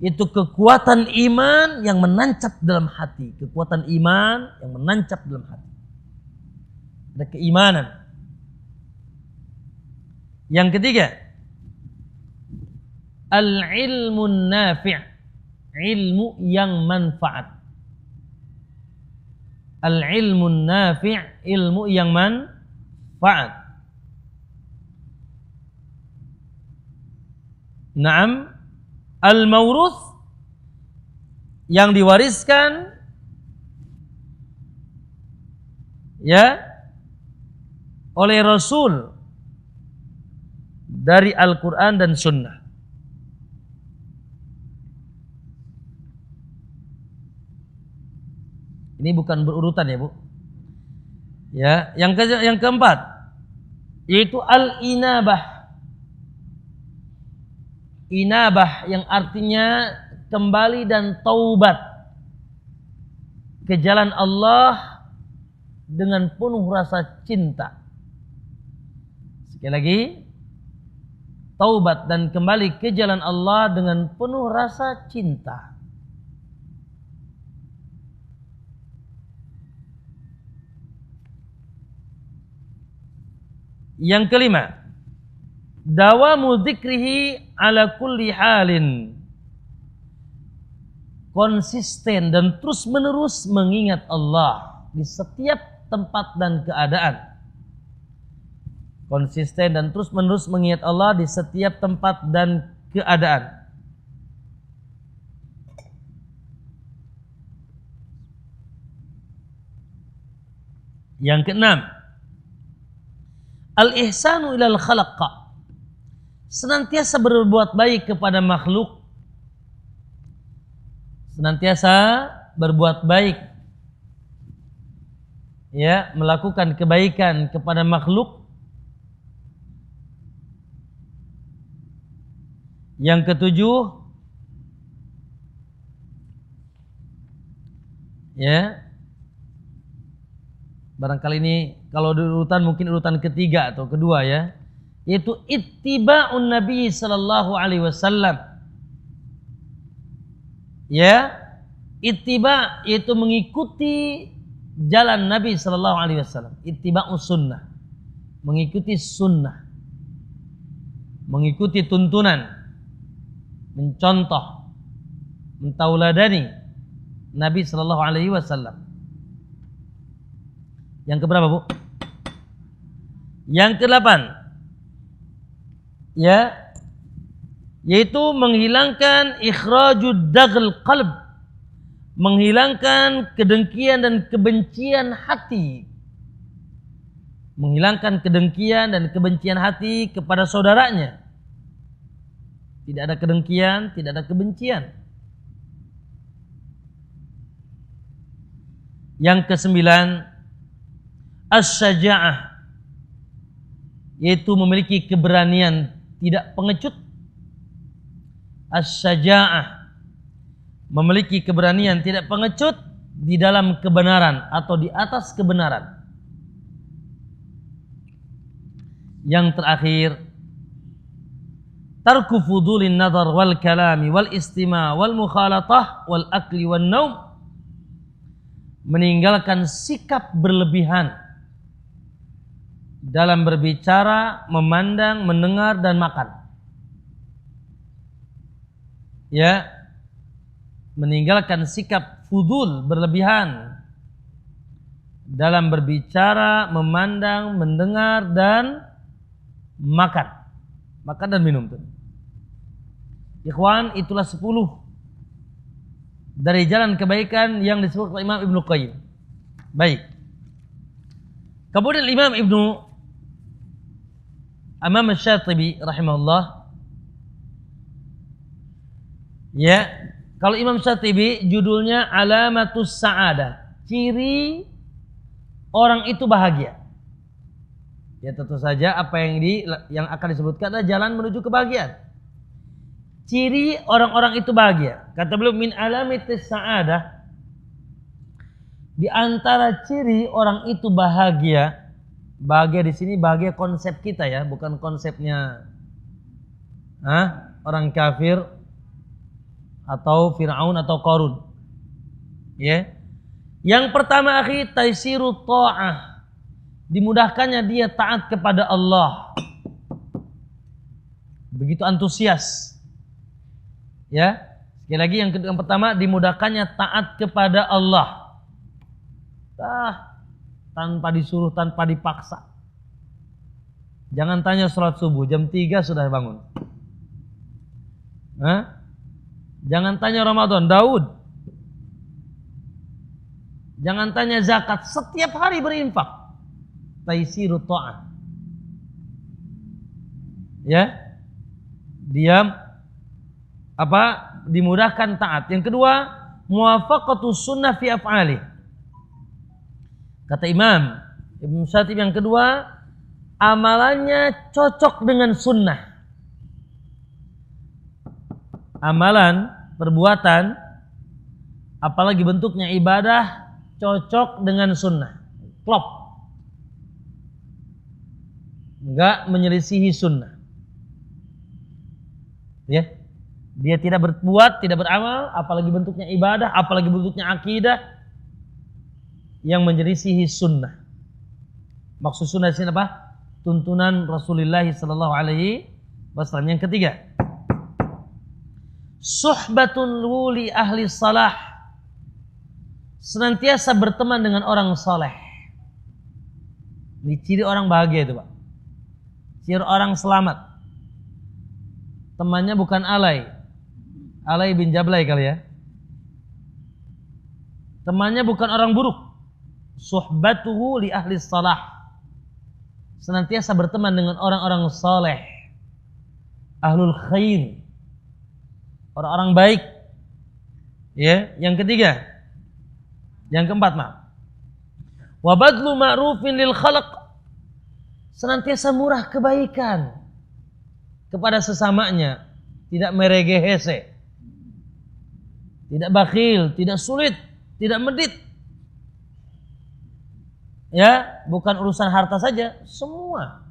Itu kekuatan iman yang menancap dalam hati. Kekuatan iman yang menancap dalam hati. Ada keimanan. Yang ketiga, al-ilmun nafi'. Ilmu yang manfaat. Al-ilmun nafi', ilmu yang manfaat. Naam, al-mawruth, yang diwariskan ya oleh Rasul dari Al-Quran dan Sunnah. Ini bukan berurutan ya Bu. Ya, yang keempat yaitu al-inabah. Inabah yang artinya kembali dan taubat ke jalan Allah dengan penuh rasa cinta. Sekali lagi, taubat dan kembali ke jalan Allah dengan penuh rasa cinta. Yang kelima, dawamu dzikrihi ala kulli halin. Konsisten dan terus menerus mengingat Allah di setiap tempat dan keadaan. Konsisten dan terus menerus mengingat Allah di setiap tempat dan keadaan. Yang keenam, al-ihsanu ilal khalaq. Senantiasa berbuat baik kepada makhluk. Senantiasa berbuat baik, ya, melakukan kebaikan kepada makhluk. Yang ketujuh, ya, barangkali ini kalau urutan mungkin urutan ketiga atau kedua, ya, yaitu ittiba'un Nabi sallallahu alaihi wasallam. Ya, ittiba yaitu mengikuti jalan Nabi sallallahu alaihi wasallam. Ittiba'us sunnah, mengikuti sunnah, mengikuti tuntunan, mencontoh, mentauladani Nabi sallallahu alaihi wasallam. Yang keberapa, Bu? Yang ke-8, ya, yaitu menghilangkan ikhrajud daghil qalb, menghilangkan kedengkian dan kebencian hati. Menghilangkan kedengkian dan kebencian hati kepada saudaranya. Tidak ada kedengkian, tidak ada kebencian. Yang ke-9, as-syaja'ah, yaitu memiliki keberanian, tidak pengecut. As-syaja'ah, memiliki keberanian, tidak pengecut di dalam kebenaran atau di atas kebenaran. Yang terakhir, tarku fudulin nazar wal kalami wal istima' wal mukhalatah wal akli wal naum, meninggalkan sikap berlebihan dalam berbicara, memandang, mendengar dan makan. Ya, meninggalkan sikap fudul, berlebihan dalam berbicara, memandang, mendengar dan makan. Makan dan minum tuh. Ikhwan, itulah 10 dari jalan kebaikan yang disebut oleh Imam Ibnu Qayyim. Baik. Kemudian Imam Asy-Syatibi rahimahullah, ya, kalau Imam Syatibi judulnya Alamatus Sa'adah, ciri orang itu bahagia. Ya, tentu saja apa yang akan disebutkan adalah jalan menuju kebahagiaan. Ciri orang-orang itu bahagia. Kata beliau, min alamatis sa'adah, di antara ciri orang itu bahagia. Bahagia di sini bahagia konsep kita, ya, bukan konsepnya orang kafir atau Fir'aun atau Qarun. Ya. Yang pertama, akhi, taisiru ta'ah, dimudahkannya dia taat kepada Allah. Begitu antusias. Ya. Sekali lagi, yang pertama, dimudahkannya taat kepada Allah. Tanpa disuruh, tanpa dipaksa. Jangan tanya sholat subuh, jam 3 sudah bangun. Jangan tanya Ramadan, Daud. Jangan tanya zakat, setiap hari berinfak. Taisiru ta'ah. Ya. Diam, dimudahkan taat. Yang kedua, muwafaqatus sunnah fi af'ali. Kata Imam Ibnu Syatibi, yang kedua, amalannya cocok dengan sunnah. Amalan, perbuatan, apalagi bentuknya ibadah, cocok dengan sunnah. Klop. Enggak menyelisihi sunnah. Ya. Dia tidak berbuat, tidak beramal, apalagi bentuknya ibadah, apalagi bentuknya akidah yang menyelisihi sunnah. Maksud sunnah di sini apa? Tuntunan Rasulullah sallallahu alaihi wasallam. Yang ketiga, suhbatun li ahli salah, senantiasa berteman dengan orang saleh. Ini ciri orang bahagia itu, Pak. Ciri orang selamat. Temannya bukan Alay bin Jablay kali ya. Temannya bukan orang buruk. Suhbatuhu li ahli salah, senantiasa berteman dengan orang-orang saleh, ahlul khair, orang-orang baik. Ya, yang ketiga, Yang keempat, maaf. Wa badlu ma'rufin lil khalq. Senantiasa murah kebaikan kepada sesamanya, tidak meregehese, tidak bakhil, tidak sulit, tidak medit. Ya, bukan urusan harta saja, semua.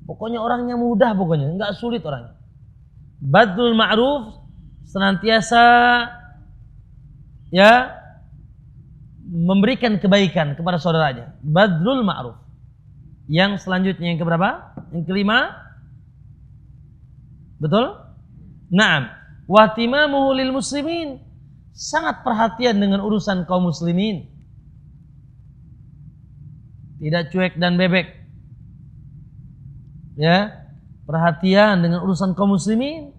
Pokoknya orangnya mudah, pokoknya enggak sulit orangnya. Badlul ma'ruf, senantiasa ya memberikan kebaikan kepada saudaranya. Badlul ma'ruf. Yang selanjutnya yang keberapa? Yang kelima. Betul? Naam. Wahtimamuhu lil muslimin. Sangat perhatian dengan urusan kaum muslimin. Tidak cuek dan bebek. Ya, perhatian dengan urusan kaum muslimin.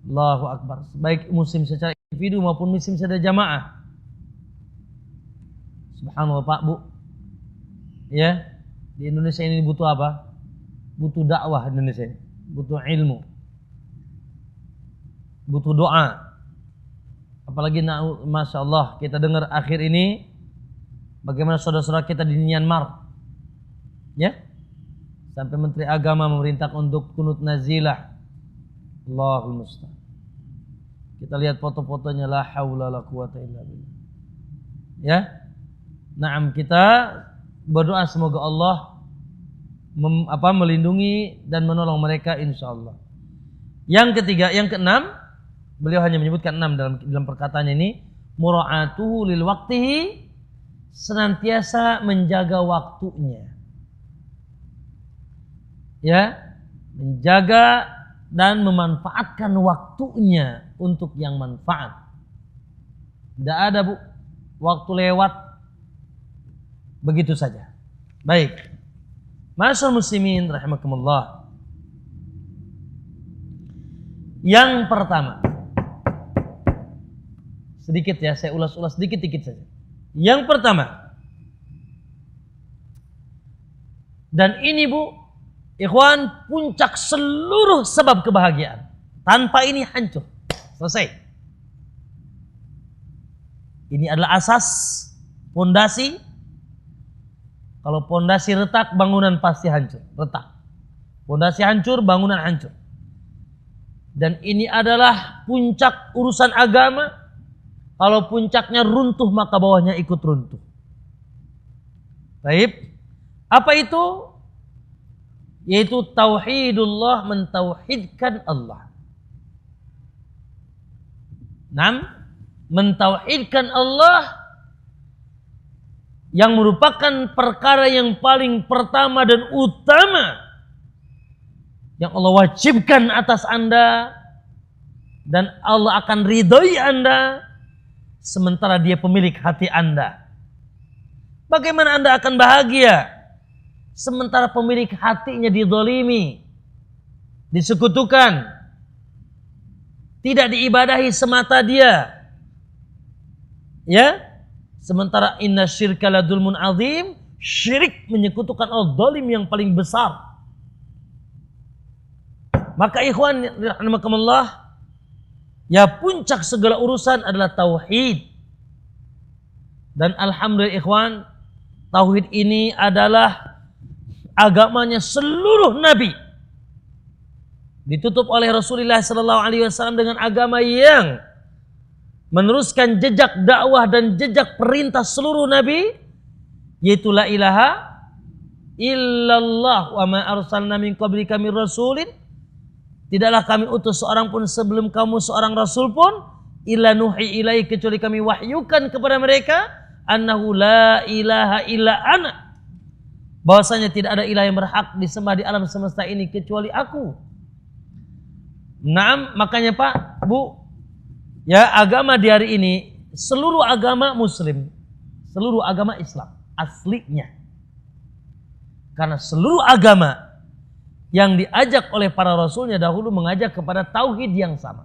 Allahu Akbar. Baik muslim secara individu maupun muslim secara jamaah. Subhanallah Pak, Bu. Ya, di Indonesia ini butuh apa? Butuh dakwah Indonesia ini. Butuh ilmu. Butuh doa. Apalagi Masya Allah kita dengar akhir ini bagaimana saudara-saudara kita di Myanmar. Ya. Sampai Menteri Agama memerintahkan untuk kunut nazilah. Allahul musta'an. Kita lihat foto-fotonya, la haula la quwata illa billah. Ya. Naam, kita berdoa semoga Allah melindungi dan menolong mereka insyaallah. Yang ketiga, yang keenam, beliau hanya menyebutkan 6 dalam perkataannya ini, mura'atuhu lil waqtihi, senantiasa menjaga waktunya. Ya, menjaga dan memanfaatkan waktunya untuk yang manfaat. Tidak ada, Bu, waktu lewat begitu saja. Baik. Ma'asyiral muslimin rahimakumullah. Yang pertama, sedikit ya, saya ulas-ulas dikit-dikit saja. Yang pertama, dan ini Bu, ikhwan, puncak seluruh sebab kebahagiaan. Tanpa ini hancur. Selesai. Ini adalah asas, pondasi. Kalau pondasi retak, bangunan pasti hancur. Retak. Pondasi hancur, bangunan hancur. Dan ini adalah puncak urusan agama. Kalau puncaknya runtuh, maka bawahnya ikut runtuh. Baik. Apa itu? Yaitu tauhidullah, mentauhidkan Allah. 6. Mentauhidkan Allah yang merupakan perkara yang paling pertama dan utama yang Allah wajibkan atas Anda, dan Allah akan ridhoi Anda sementara Dia pemilik hati Anda. Bagaimana Anda akan bahagia sementara pemilik hatinya dizalimi, disekutukan, tidak diibadahi semata Dia? Ya? Sementara inna syirka la dzulmun azim, syirik menyekutukan Allah, zalim yang paling besar. Maka ikhwan rahimakumullah, ya puncak segala urusan adalah tauhid. Dan alhamdulillah ikhwan, tauhid ini adalah agamanya seluruh nabi. Ditutup oleh Rasulullah SAW dengan agama yang meneruskan jejak dakwah dan jejak perintah seluruh nabi, yaitu la ilaha illallah wa ma arsalna min qablika mir rasulin. Tidaklah kami utus seorang pun sebelum kamu seorang rasul pun, illa nuhi ilai, kecuali kami wahyukan kepada mereka, annahu la ilaha illa ana, bahwasanya tidak ada ilah yang berhak disembah di alam semesta ini kecuali aku. Naam, makanya Pak, Bu, ya, agama di hari ini seluruh agama muslim, seluruh agama Islam aslinya. Karena seluruh agama yang diajak oleh para rasulnya dahulu mengajak kepada tauhid yang sama.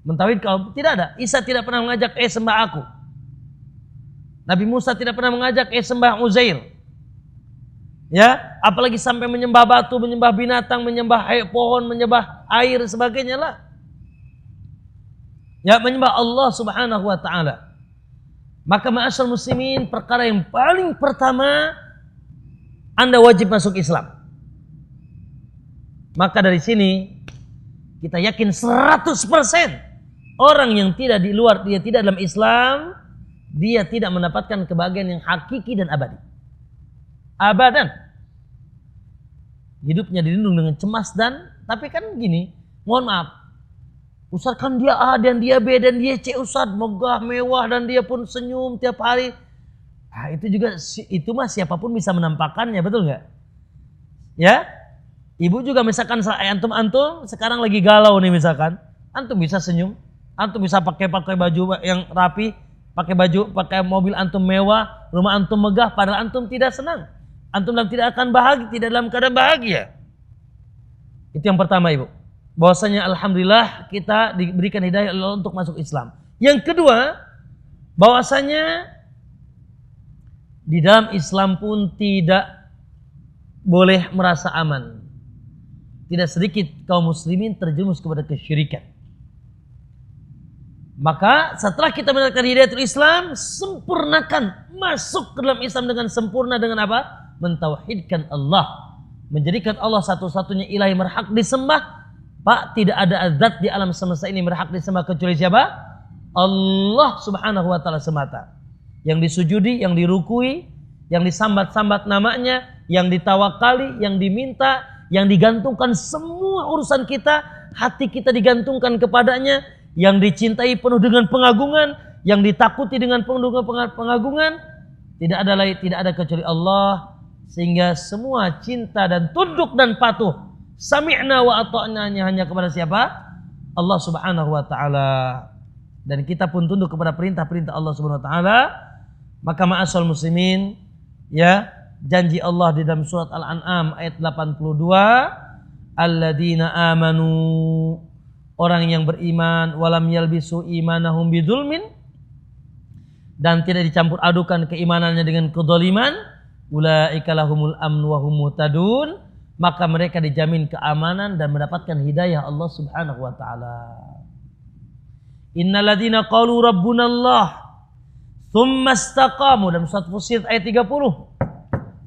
Mentauhid kaum tidak ada. Isa tidak pernah mengajak sembah aku. Nabi Musa tidak pernah mengajak sembah Uzair. Ya, apalagi sampai menyembah batu, menyembah binatang, menyembah pohon, menyembah air sebagainya lah. Ya, menyembah Allah Subhanahu wa taala. Maka ma'asyar muslimin, perkara yang paling pertama, Anda wajib masuk Islam. Maka dari sini kita yakin 100% orang yang tidak di luar, dia tidak dalam Islam, dia tidak mendapatkan kebahagiaan yang hakiki dan abadi. Abadan. Hidupnya dilindung dengan cemas tapi kan gini, mohon maaf, Ustaz kan dia A dan dia B dan dia C, Ustaz megah mewah dan dia pun senyum tiap hari. Nah, itu mah siapapun bisa menampakkannya, betul nggak? Ya, ibu juga misalkan antum sekarang lagi galau nih misalkan, antum bisa senyum, antum bisa pakai baju yang rapi, pakai mobil antum mewah, rumah antum megah, padahal antum tidak senang, antum tidak akan bahagia, tidak dalam keadaan bahagia. Itu yang pertama ibu. Bahwasanya alhamdulillah kita diberikan hidayah Allah untuk masuk Islam. Yang kedua, bahwasanya di dalam Islam pun tidak boleh merasa aman. Tidak sedikit kaum muslimin terjerumus kepada kesyirikan. Maka setelah kita mendapatkan hidayatul Islam, sempurnakan, masuk ke dalam Islam dengan sempurna dengan apa? Mentauhidkan Allah. Menjadikan Allah satu-satunya ilahi berhak disembah. Pak, tidak ada zat di alam semesta ini berhak disembah kecuali siapa? Allah subhanahu wa ta'ala semata. Yang disujudi, yang dirukui, yang disambat-sambat namanya, yang ditawakali, yang diminta, yang digantungkan semua urusan kita, hati kita digantungkan kepadanya, yang dicintai penuh dengan pengagungan, yang ditakuti dengan penuh dengan pengagungan, tidak ada kecuali Allah, sehingga semua cinta dan tunduk dan patuh sami'na wa ata'na hanya kepada siapa? Allah subhanahu wa ta'ala. Dan kita pun tunduk kepada perintah-perintah Allah subhanahu wa ta'ala. Maka ma'asyal muslimin, ya, janji Allah di dalam surat Al-An'am ayat 82, alladzina amanu, orang yang beriman, walam yalbisu imanahum bidzulmin, dan tidak dicampur adukan keimanannya dengan kedzaliman, ulaika lahumul amnu wa hum muhtadun, maka mereka dijamin keamanan dan mendapatkan hidayah Allah subhanahu wa ta'ala. Innalladzina qalu rabbunallah tsumma istaqamu, dalam surat Fussilat ayat 30.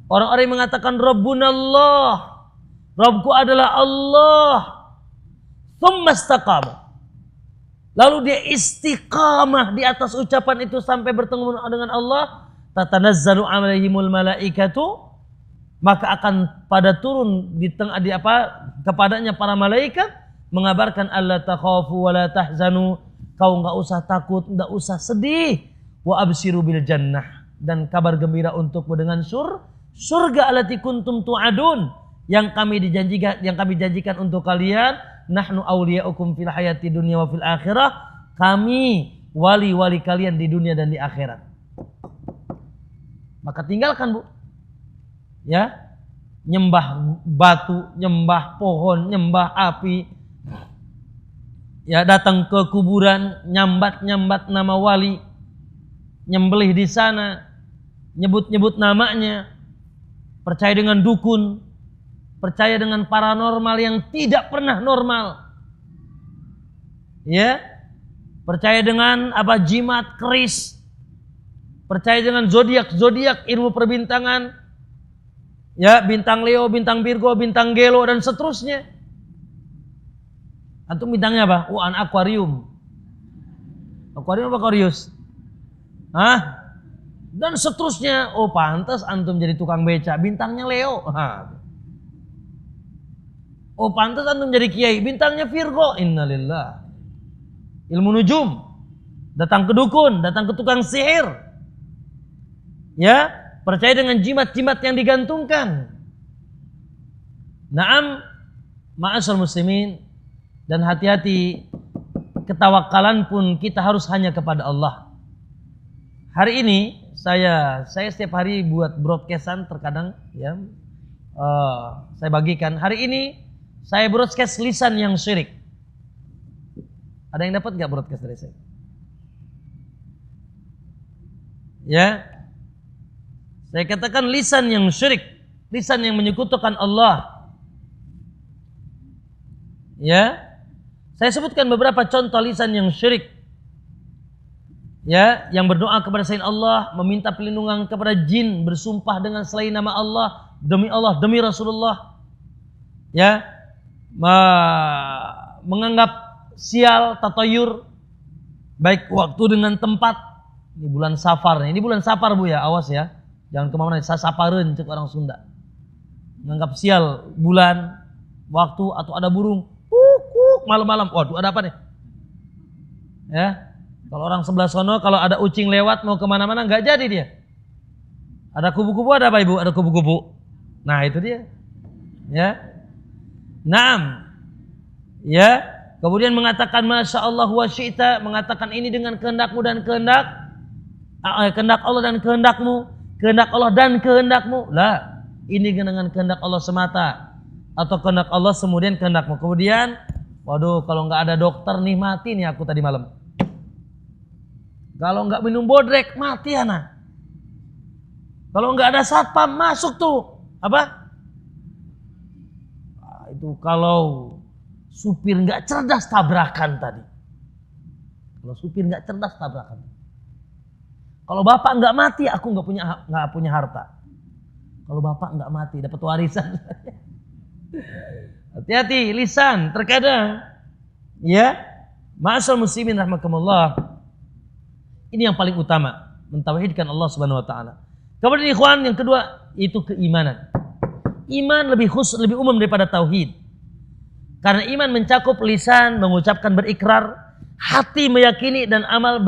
Orang-orang yang mengatakan rabbunallah, Rabbku adalah Allah, tsumma istaqamu, lalu dia istiqamah di atas ucapan itu sampai bertemu dengan Allah, tatanazzalu alaihimul malaikatu, maka akan pada turun kepadanya para malaikat mengabarkan alla takhafu wa la tahzanu, kau enggak usah takut, enggak usah sedih, wa absiru bil jannah, dan kabar gembira untukmu dengan surga allati kuntum tu'adun, yang kami janjikan untuk kalian, nahnu awliyaukum fil hayati dunya wa fil akhirah, kami wali-wali kalian di dunia dan di akhirat. Maka tinggalkan, Bu, ya, nyembah batu, nyembah pohon, nyembah api, ya, datang ke kuburan, nyambat nama wali, nyembelih di sana, nyebut namanya, percaya dengan dukun, percaya dengan paranormal yang tidak pernah normal, ya, percaya dengan jimat, keris, percaya dengan zodiak, ilmu perbintangan, ya, bintang Leo, bintang Virgo, bintang Gelo, dan seterusnya. Antum bintangnya apa? Anak Aquarium. Aquarium apa Aquarius? Hah? Dan seterusnya. Oh, pantas antum jadi tukang beca, bintangnya Leo. Oh, pantas antum jadi kiai, bintangnya Virgo. Innalillah. Ilmu nujum. Datang ke dukun, datang ke tukang sihir. Ya, percaya dengan jimat-jimat yang digantungkan. Naam, ma'asyar muslimin, dan hati-hati, ketawakalan pun kita harus hanya kepada Allah. Hari ini saya setiap hari buat broadcastan terkadang, ya, saya bagikan. Hari ini saya broadcast lisan yang syirik. Ada yang dapat nggak broadcast dari saya? Ya, saya katakan lisan yang syirik, lisan yang menyekutukan Allah. Ya, saya sebutkan beberapa contoh lisan yang syirik. ya, yang berdoa kepada selain Allah, meminta perlindungan kepada jin, bersumpah dengan selain nama Allah, demi Rasulullah, ya, menganggap sial, tatayur, baik waktu dengan tempat. Ini bulan Safar, ini bulan Safar Bu ya, awas ya, jangan kemana-mana, sasapareun cek orang Sunda. Menganggap sial bulan, waktu, atau ada burung, kuk, malam-malam, waduh ada apa nih? Ya. Kalau orang sebelah sono, kalau ada ucing lewat mau kemana-mana nggak jadi dia. Ada kubu-kubu, ada apa Ibu? Ada kubu-kubu. Nah itu dia. Ya. Naam. Ya. Kemudian mengatakan Masya Allah wa syi'ta, mengatakan ini dengan kehendakmu dan kehendak Allah dan kehendakmu, kehendak Allah dan kehendakmu. Lah, ini dengan kehendak Allah semata, atau kehendak Allah kemudian kehendakmu. Kemudian, waduh kalau nggak ada dokter nih mati nih aku tadi malam. Kalau nggak minum bodrek mati anak. Kalau nggak ada satpam masuk tuh apa? Nah, itu kalau supir nggak cerdas tabrakan tadi. Kalau supir nggak cerdas tabrakan. Kalau bapak nggak mati aku nggak punya harta. Kalau bapak nggak mati dapat warisan. Hati-hati lisan terkadang ya. Ma'asal muslimin rahmakumullah. Ini yang paling utama, mentauhidkan Allah Subhanahu wa taala. Kemudian ikhwan yang kedua itu keimanan. Iman lebih khusus, lebih umum daripada tauhid. Karena iman mencakup lisan mengucapkan berikrar, hati meyakini dan amal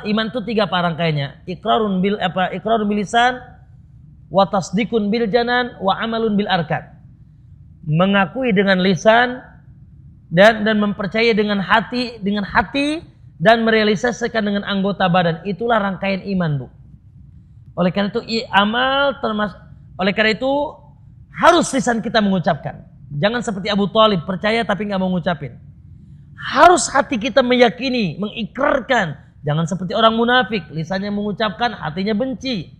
iman itu 3 rangkaiannya. Iqrarun bil lisan, wa tasdikun bil janan, wa amalun bil arkan. Mengakui dengan lisan dan mempercayai dengan hati dan merealisasikan dengan anggota badan. Itulah rangkaian iman Bu. Oleh karena itu oleh karena itu harus lisan kita mengucapkan. Jangan seperti Abu Thalib percaya tapi nggak mau ngucapin. Harus hati kita meyakini, mengikrarkan. Jangan seperti orang munafik, lisannya mengucapkan, hatinya benci.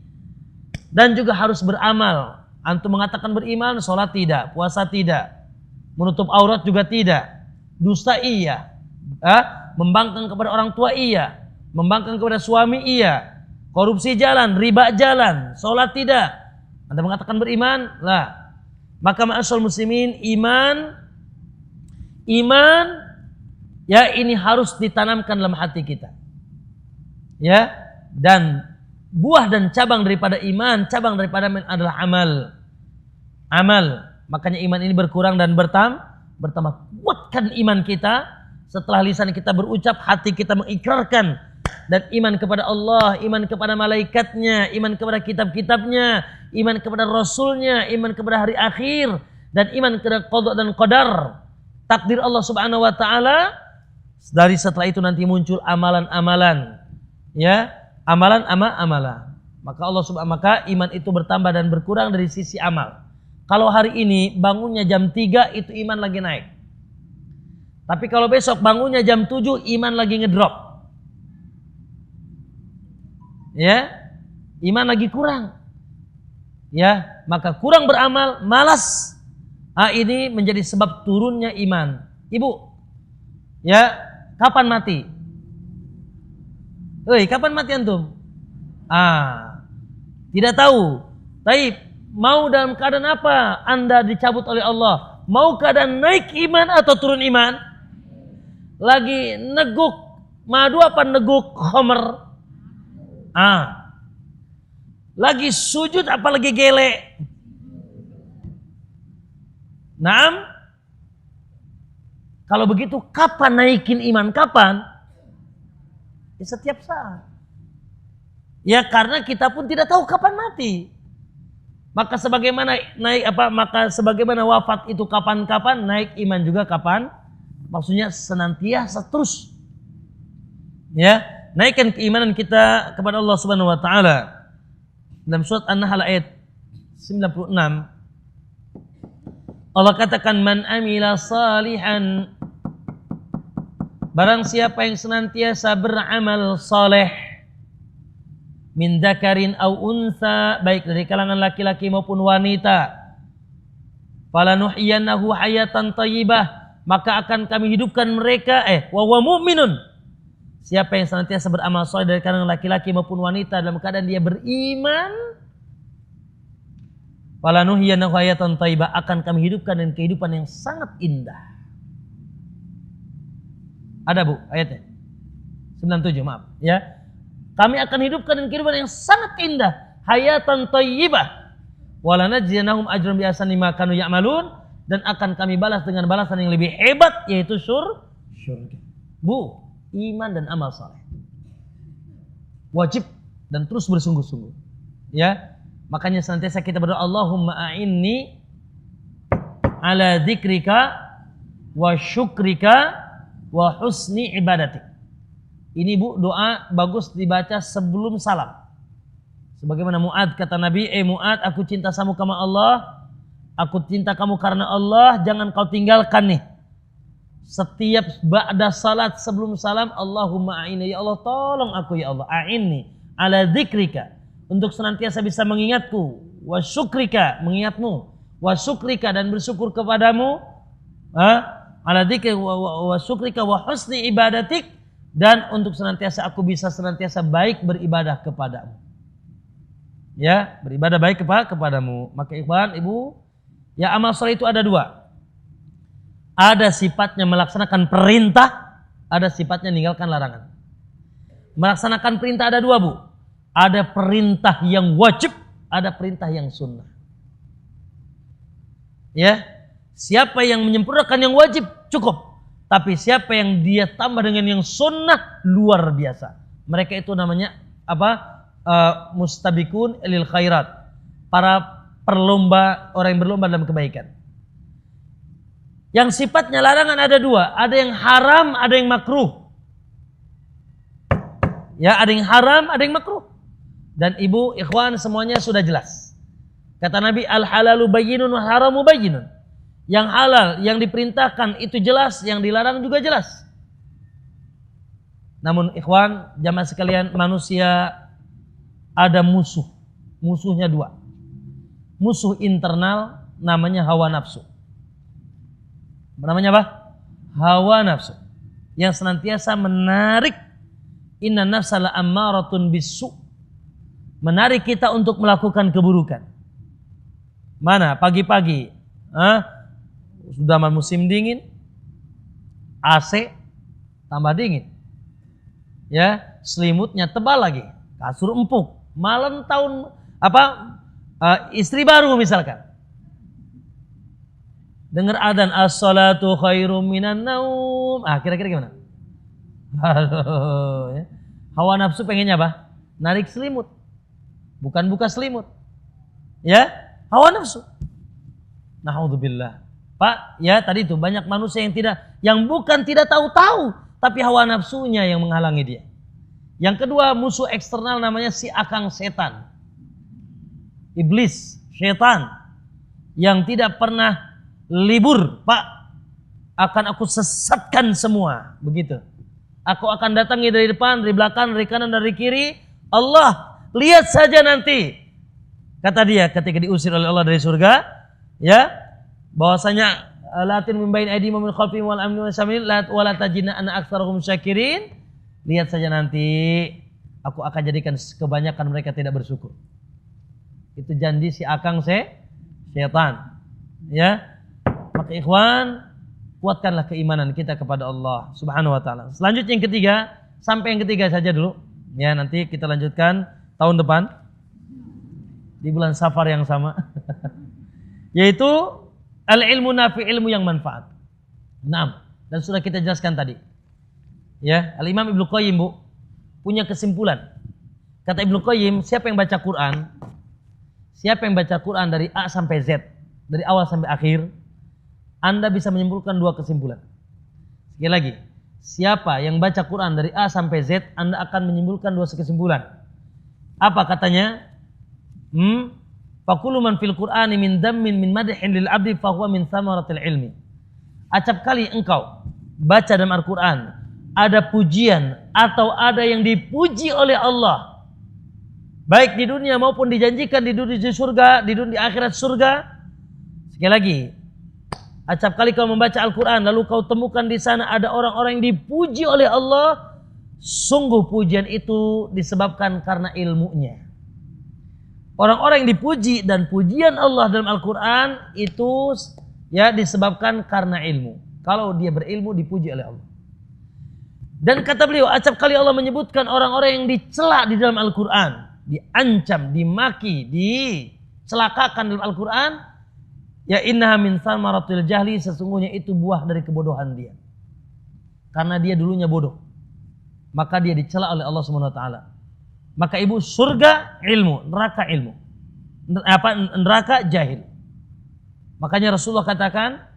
Dan juga harus beramal. Antum mengatakan beriman, sholat tidak, puasa tidak, menutup aurat juga tidak, dusta iya. Membangkang kepada orang tua iya, membangkang kepada suami iya, korupsi jalan, riba jalan, sholat tidak. Anda mengatakan beriman, lah. Maka ma'asyarul muslimin, iman ya ini harus ditanamkan dalam hati kita. Ya, dan buah dan cabang daripada iman, cabang daripada adalah amal. Makanya iman ini berkurang dan bertambah. Kuatkan iman kita. Setelah lisan kita berucap, hati kita mengikrarkan. Dan iman kepada Allah, iman kepada malaikatnya, iman kepada kitab-kitabnya, iman kepada Rasulnya, iman kepada hari akhir, dan iman kepada qada dan qadar, takdir Allah Subhanahu wa taala. Dari setelah itu nanti muncul amalan-amalan. Ya, amalan. Maka iman itu bertambah dan berkurang dari sisi amal. Kalau hari ini bangunnya jam 3 itu iman lagi naik. Tapi kalau besok bangunnya jam 7 iman lagi ngedrop. Ya, iman lagi kurang. Ya, maka kurang beramal, malas. Ini menjadi sebab turunnya iman. Ibu, ya, kapan mati? Kapan mati antum? Tidak tahu. Tapi mau dalam keadaan apa Anda dicabut oleh Allah? Mau keadaan naik iman atau turun iman? Lagi neguk madu apa neguk khamr? Lagi sujud apa lagi gele? Naam. Kalau begitu kapan naikin iman? Kapan? Ya, setiap saat. Ya karena kita pun tidak tahu kapan mati. Maka sebagaimana wafat itu kapan-kapan, naik iman juga kapan? Maksudnya senantiasa terus. Ya, naikkan keimanan kita kepada Allah Subhanahu wa taala. Dalam surat An-Nahl ayat 96 Allah katakan man amila salihan, barang siapa yang senantiasa beramal saleh, min dzakarin au unsa, baik dari kalangan laki-laki maupun wanita, falanuhyiyannahu hayatan thayyibah, maka akan kami hidupkan mereka wa huwa mu'minun, Siapa yang senantiasa beramal soleh dari kalangan laki-laki maupun wanita dalam keadaan dia beriman, falanuhyiyannahu hayatan thayyibah, akan kami hidupkan dengan kehidupan yang sangat indah. Ada Bu ayatnya? 97, maaf ya. Kami akan hidupkan dengan kehidupan yang sangat indah, hayatan thayyibah. Walanajziyannahum ajran bi ahsani ma kanu ya'malun, dan akan kami balas dengan balasan yang lebih hebat, yaitu surga. Bu, iman dan amal saleh wajib dan terus bersungguh-sungguh. Ya, makanya senantiasa kita berdoa, Allahumma a'inni ala dzikrika wa syukrika wa husni ibadatik. Ini Bu, doa bagus dibaca sebelum salam. Sebagaimana Mu'ad kata Nabi, Mu'ad, aku cinta sama kamu Allah, aku cinta kamu karena Allah, jangan kau tinggalkan nih. Setiap ba'da salat sebelum salam, Allahumma a'inni, ya Allah tolong aku ya Allah, a'inni ala dzikrika, untuk senantiasa bisa mengingatku, wa syukrika, mengingatmu, wa syukrika, dan bersyukur kepadamu, ala dzikrika wa syukrika wa husni ibadatik, dan untuk senantiasa aku bisa senantiasa baik beribadah kepadamu. Ya, beribadah baik kepadamu. Maka ikhwan, ibu, ya amal soleh itu ada dua. Ada sifatnya melaksanakan perintah, ada sifatnya meninggalkan larangan. Melaksanakan perintah ada dua Bu. Ada perintah yang wajib, ada perintah yang sunnah. Ya, siapa yang menyempurnakan yang wajib cukup. Tapi siapa yang dia tambah dengan yang sunnah, luar biasa. Mereka itu namanya apa? Mustabikun lil khairat. Para perlomba, orang yang berlomba dalam kebaikan. Yang sifatnya larangan ada dua. Ada yang haram, ada yang makruh. Ya, ada yang haram, ada yang makruh. Dan ibu, ikhwan, semuanya sudah jelas. Kata Nabi, al-halalu bayyinun wa haramu bayyinun. Yang halal, yang diperintahkan itu jelas, yang dilarang juga jelas. Namun ikhwan, jamaah sekalian, manusia ada musuh. Musuhnya dua. Musuh internal namanya hawa nafsu. Namanya apa? Hawa nafsu. Yang senantiasa menarik, inna nafsa la ammaratun bisu, menarik kita untuk melakukan keburukan. Mana? Pagi-pagi sudah musim dingin, AC tambah dingin. Ya, selimutnya tebal lagi, kasur empuk. Malam tahun istri baru misalkan. Dengar adzan as-salatu khairum minan naum. Kira-kira gimana? Aduh, ya. Hawa nafsu pengennya apa? Narik selimut. Bukan buka selimut. Ya, hawa nafsu. Na'udzubillah. Pak, ya tadi itu banyak manusia yang bukan tidak tahu-tahu, tapi hawa nafsunya yang menghalangi dia. Yang kedua, musuh eksternal namanya si akang setan. Iblis, setan yang tidak pernah libur. Pak, akan aku sesatkan semua, begitu. Aku akan datangi dari depan, dari belakang, dari kanan, dari kiri. Allah, lihat saja nanti. Kata dia ketika diusir oleh Allah dari surga, ya, bahwasanya latin min bain aydihim wa min khalfihim wal amni was samil wa la tajidna ana aktsarahum syakirin. Lihat saja nanti, aku akan jadikan kebanyakan mereka tidak bersyukur. Itu janji si akang setan. Ya. Maka ikhwan, kuatkanlah keimanan kita kepada Allah Subhanahu wa taala. Selanjutnya yang ketiga, sampai yang ketiga saja dulu. Ya, nanti kita lanjutkan tahun depan di bulan Safar yang sama. Yaitu al-ilmu nafi, ilmu yang manfaat. 6. Dan sudah kita jelaskan tadi. Ya, Al-Imam Ibnu Qayyim, Bu, punya kesimpulan. Kata Ibnu Qayyim, siapa yang baca Quran? Siapa yang baca Quran dari A sampai Z, dari awal sampai akhir, Anda bisa menyimpulkan dua kesimpulan. Sekali lagi, siapa yang baca Quran dari A sampai Z, Anda akan menyimpulkan dua kesimpulan. Apa katanya? Faqulu man fil Qur'ani min dammin min madhin lil abdi fahuwa min thamaratil ilmi. Acap kali engkau baca dalam Al-Quran ada pujian atau ada yang dipuji oleh Allah, baik di dunia maupun dijanjikan di dunia di surga, di akhirat surga. Sekali lagi, acap kali kau membaca Al-Quran lalu kau temukan di sana ada orang-orang yang dipuji oleh Allah, sungguh pujian itu disebabkan karena ilmunya. Orang-orang yang dipuji dan pujian Allah dalam Al-Quran itu ya disebabkan karena ilmu. Kalau dia berilmu dipuji oleh Allah. Dan kata beliau, acap kali Allah menyebutkan orang-orang yang dicela di dalam Al-Quran, diancam, dimaki, dicelakakan dalam Al-Quran, ya innaha min thamaratil jahli, sesungguhnya itu buah dari kebodohan dia. Karena dia dulunya bodoh, maka dia dicela oleh Allah Subhanahu wa taala. Maka ibu, surga ilmu, neraka ilmu. Neraka jahil. Makanya Rasulullah katakan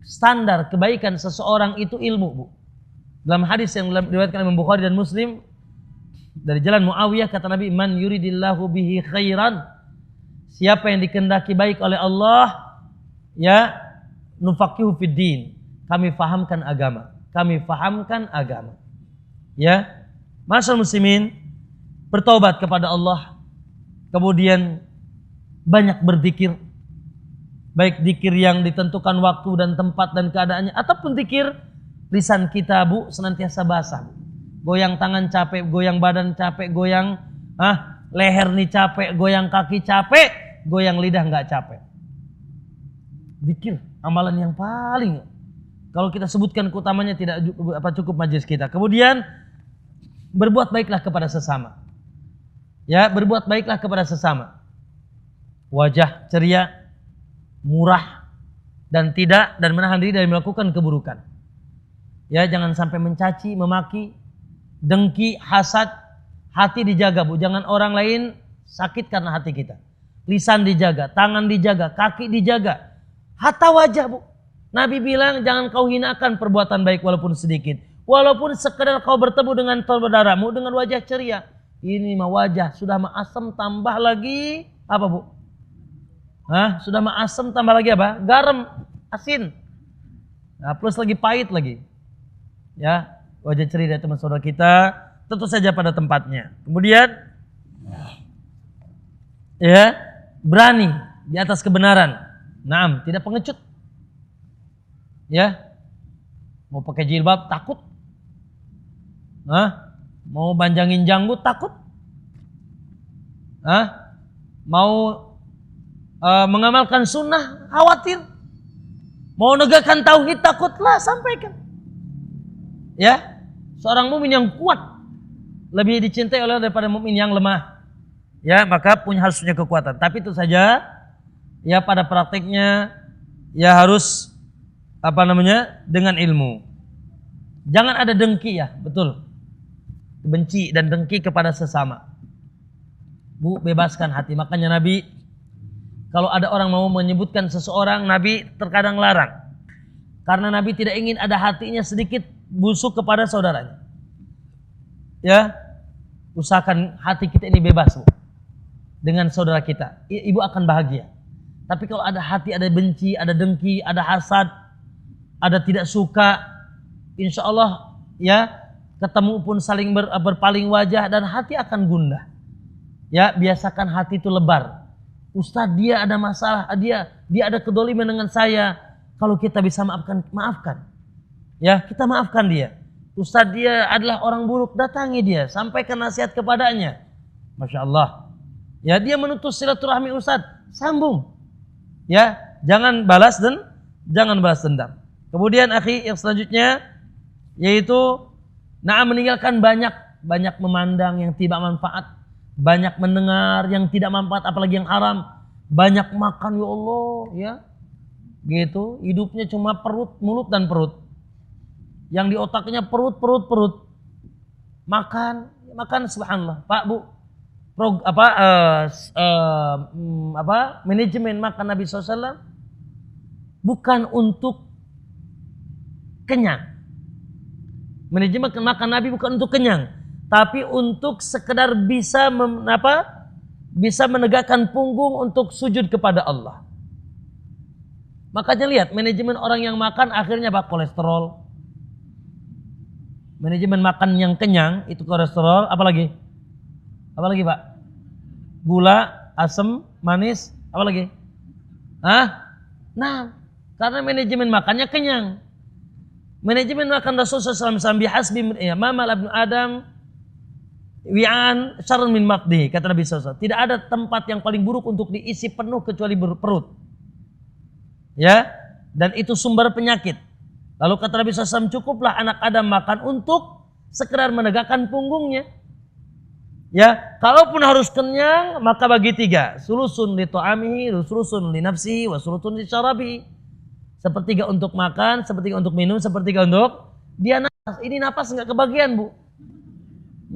standar kebaikan seseorang itu ilmu, Bu. Dalam hadis yang diriwayatkan oleh Bukhari dan Muslim dari jalan Muawiyah, kata Nabi, man yuridillahu bihi khairan, siapa yang dikehendaki baik oleh Allah, ya nufaqihu fid din, kami fahamkan agama. Kami fahamkan agama. Ya, masyaallah muslimin, bertaubat kepada Allah, kemudian banyak berzikir, baik zikir yang ditentukan waktu dan tempat dan keadaannya, ataupun zikir lisan kita, Bu, senantiasa basah. Goyang tangan capek, goyang badan capek, goyang leher nih capek, goyang kaki capek, goyang lidah nggak capek. Zikir amalan yang paling, kalau kita sebutkan keutamanya tidak cukup majelis kita. Kemudian berbuat baiklah kepada sesama. Ya, berbuat baiklah kepada sesama. Wajah ceria, murah, dan menahan diri dari melakukan keburukan. Ya, jangan sampai mencaci, memaki, dengki, hasad. Hati dijaga, Bu. Jangan orang lain sakit karena hati kita. Lisan dijaga, tangan dijaga, kaki dijaga. Hatta wajah, Bu. Nabi bilang jangan kau hinakan perbuatan baik walaupun sedikit. Walaupun sekedar kau bertemu dengan saudaramu dengan wajah ceria. Ini mah wajah sudah mah asam tambah lagi apa, Bu? Sudah mah asam tambah lagi apa? Garam, asin. Nah, plus lagi pahit lagi. Ya, wajah ceria dari teman saudara kita tentu saja pada tempatnya. Kemudian ya, berani di atas kebenaran. Naam, tidak pengecut. Ya. Mau pakai jilbab takut. Mau banjangin janggut takut. Mau mengamalkan sunnah khawatir. Mau negakkan tauhid takutlah, sampaikan. Ya, seorang mukmin yang kuat lebih dicintai oleh daripada mukmin yang lemah. Ya, maka harus punya kekuatan. Tapi itu saja, ya pada praktiknya ya harus dengan ilmu. Jangan ada dengki, ya, betul. Benci dan dengki kepada sesama. Bu, bebaskan hati. Makanya Nabi, kalau ada orang mau menyebutkan seseorang, Nabi terkadang larang. Karena Nabi tidak ingin ada hatinya sedikit busuk kepada saudaranya. Ya, usahakan hati kita ini bebas, Bu, dengan saudara kita. Ibu akan bahagia. Tapi kalau ada hati, ada benci, ada dengki, ada hasad, ada tidak suka, insya Allah ya ketemu pun saling berpaling wajah dan hati akan gundah. Ya, biasakan hati itu lebar. Ustadz, dia ada masalah, dia ada kedoliman dengan saya. Kalau kita bisa maafkan. Ya, kita maafkan dia. Ustadz, dia adalah orang buruk, datangi dia, sampaikan nasihat kepadanya. Masya Allah. Ya, dia menutus silaturahmi Ustadz, sambung. Ya, jangan balas dendam. Kemudian akhi yang selanjutnya yaitu meninggalkan banyak memandang yang tidak manfaat, banyak mendengar yang tidak manfaat apalagi yang haram, banyak makan, ya Allah, ya. Gitu, hidupnya cuma mulut dan perut. Yang di otaknya perut. Makan subhanallah. Pak, Bu, manajemen makan Nabi SAW bukan untuk kenyang. Manajemen makan Nabi bukan untuk kenyang, tapi untuk sekedar bisa menegakkan punggung untuk sujud kepada Allah. Makanya lihat manajemen orang yang makan akhirnya kolesterol. Manajemen makan yang kenyang itu kolesterol, apalagi Pak? Gula, asam, manis, apalagi? Nah, karena manajemen makannya kenyang. Manajemen makan Rasulullah SAW bihasbi ma mal ibnu Adam wi'an syarrun min matdi, kata Nabi SAW. Tidak ada tempat yang paling buruk untuk diisi penuh kecuali perut. Ya, dan itu sumber penyakit. Lalu kata Nabi SAW, cukuplah anak Adam makan untuk sekedar menegakkan punggungnya. Ya, kalaupun harus kenyang, maka bagi 3. Sulusun li ta'amihi, sulusun li nafsihi, wa sulusun li syarabihi. Sepertiga untuk makan, sepertiga untuk minum, sepertiga untuk dia napas. Ini napas enggak kebagian, Bu.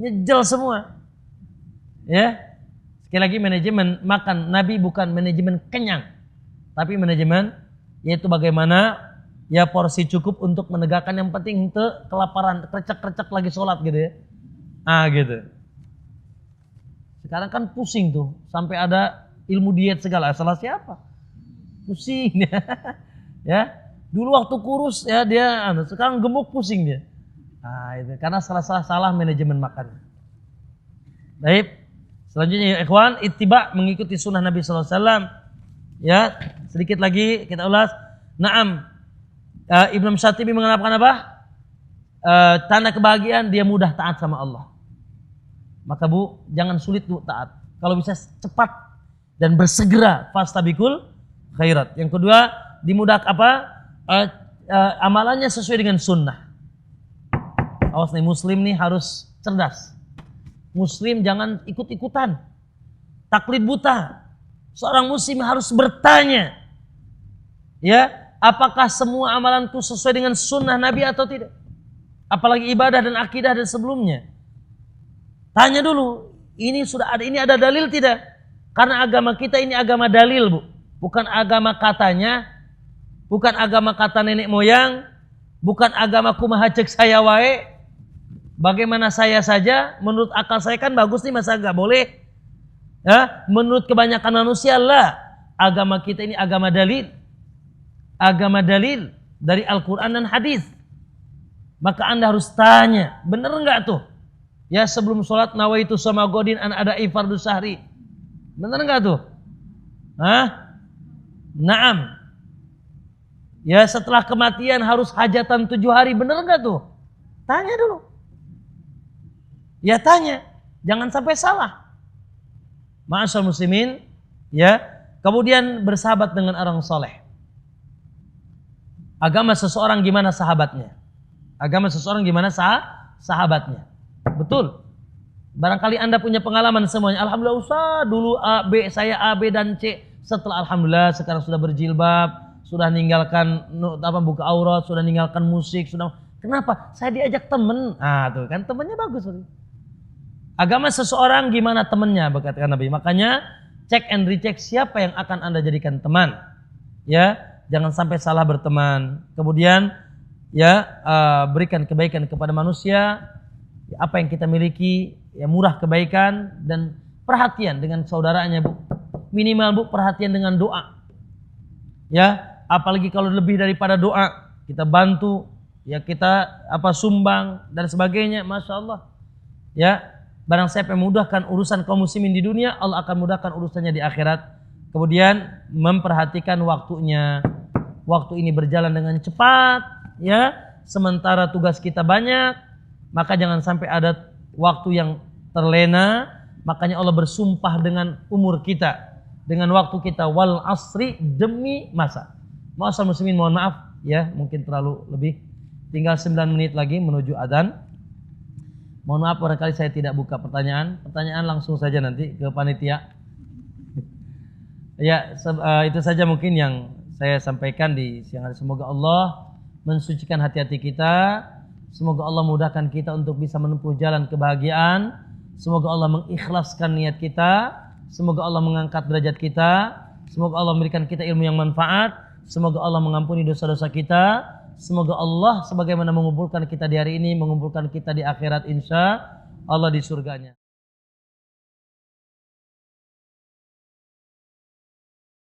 Nyejel semua. Ya. Sekali lagi, manajemen makan Nabi bukan manajemen kenyang, tapi manajemen yaitu bagaimana ya porsi cukup untuk menegakkan, yang penting itu kelaparan, krecek-krecek lagi sholat gitu ya. Gitu. Sekarang kan pusing tuh, sampai ada ilmu diet segala. Salah siapa? Pusing ya. Ya. Dulu waktu kurus ya dia, sekarang gemuk pusing dia. Itu karena salah manajemen makan. Baik. Selanjutnya ya ikhwan, ittiba, mengikuti sunnah Nabi SAW. Ya, sedikit lagi kita ulas. Naam. Ibnu Syatibi mengatakan apa? Tanda kebahagiaan dia mudah taat sama Allah. Maka Bu, jangan sulit Bu taat. Kalau bisa cepat dan bersegera, fastabikul khairat. Yang kedua, dimudahkan apa? Amalannya sesuai dengan sunnah. Awas nih, muslim nih harus cerdas. Muslim jangan ikut-ikutan, taklid buta. Seorang muslim harus bertanya, ya, apakah semua amalanku sesuai dengan sunnah Nabi atau tidak? Apalagi ibadah dan akidah dan sebelumnya. Tanya dulu, ini sudah ada, ini ada dalil tidak? Karena agama kita ini agama dalil, Bu. Bukan agama katanya, bukan agama kata nenek moyang, bukan agama kumaha cek saya wae. Bagaimana saya saja, menurut akal saya kan bagus nih, masa nggak boleh? Ya, menurut kebanyakan manusia lah. Agama kita ini agama dalil. Agama dalil dari Al-Quran dan hadis. Maka Anda harus tanya, bener nggak tuh? Ya, sebelum sholat nawaitu sama godin an ada fardhu syahri. Bener nggak tuh? Naam. Ya, setelah kematian harus hajatan 7 hari. Bener nggak tuh? Tanya dulu. Ya tanya, jangan sampai salah. Ma'asyar muslimin, ya. Kemudian bersahabat dengan orang soleh. Agama seseorang gimana sahabatnya? Agama seseorang gimana sahabatnya? Betul. Barangkali Anda punya pengalaman semuanya. Alhamdulillah Ustaz, dulu A, B, saya A, B dan C. Setelah alhamdulillah sekarang sudah berjilbab, sudah meninggalkan buka aurat, sudah meninggalkan musik, sudah. Kenapa? Saya diajak temen. Tuh kan temennya bagus. Agama seseorang gimana temannya, berkata Nabi. Makanya cek and recheck siapa yang akan Anda jadikan teman. Ya, jangan sampai salah berteman. Kemudian ya berikan kebaikan kepada manusia. Apa yang kita miliki, ya murah kebaikan dan perhatian dengan saudaranya, Bu. Minimal Bu perhatian dengan doa. Ya, apalagi kalau lebih daripada doa, kita bantu, ya kita sumbang dan sebagainya, Masya Allah. Ya. Barang siapa yang memudahkan urusan kaum muslimin di dunia, Allah akan mudahkan urusannya di akhirat. Kemudian memperhatikan waktunya. Waktu ini berjalan dengan cepat, ya. Sementara tugas kita banyak, maka jangan sampai ada waktu yang terlena. Makanya Allah bersumpah dengan umur kita, dengan waktu kita, wal asri, demi masa. Ma'asyiral muslimin, mohon maaf ya, mungkin terlalu lebih. Tinggal 9 menit lagi menuju adzan. Mohon maaf barangkali saya tidak buka pertanyaan. Pertanyaan langsung saja nanti ke panitia. Ya, itu saja mungkin yang saya sampaikan di siang hari. Semoga Allah mensucikan hati-hati kita. Semoga Allah mudahkan kita untuk bisa menempuh jalan kebahagiaan. Semoga Allah mengikhlaskan niat kita. Semoga Allah mengangkat derajat kita. Semoga Allah memberikan kita ilmu yang manfaat. Semoga Allah mengampuni dosa-dosa kita. Semoga Allah sebagaimana mengumpulkan kita di hari ini, mengumpulkan kita di akhirat insya Allah di surganya.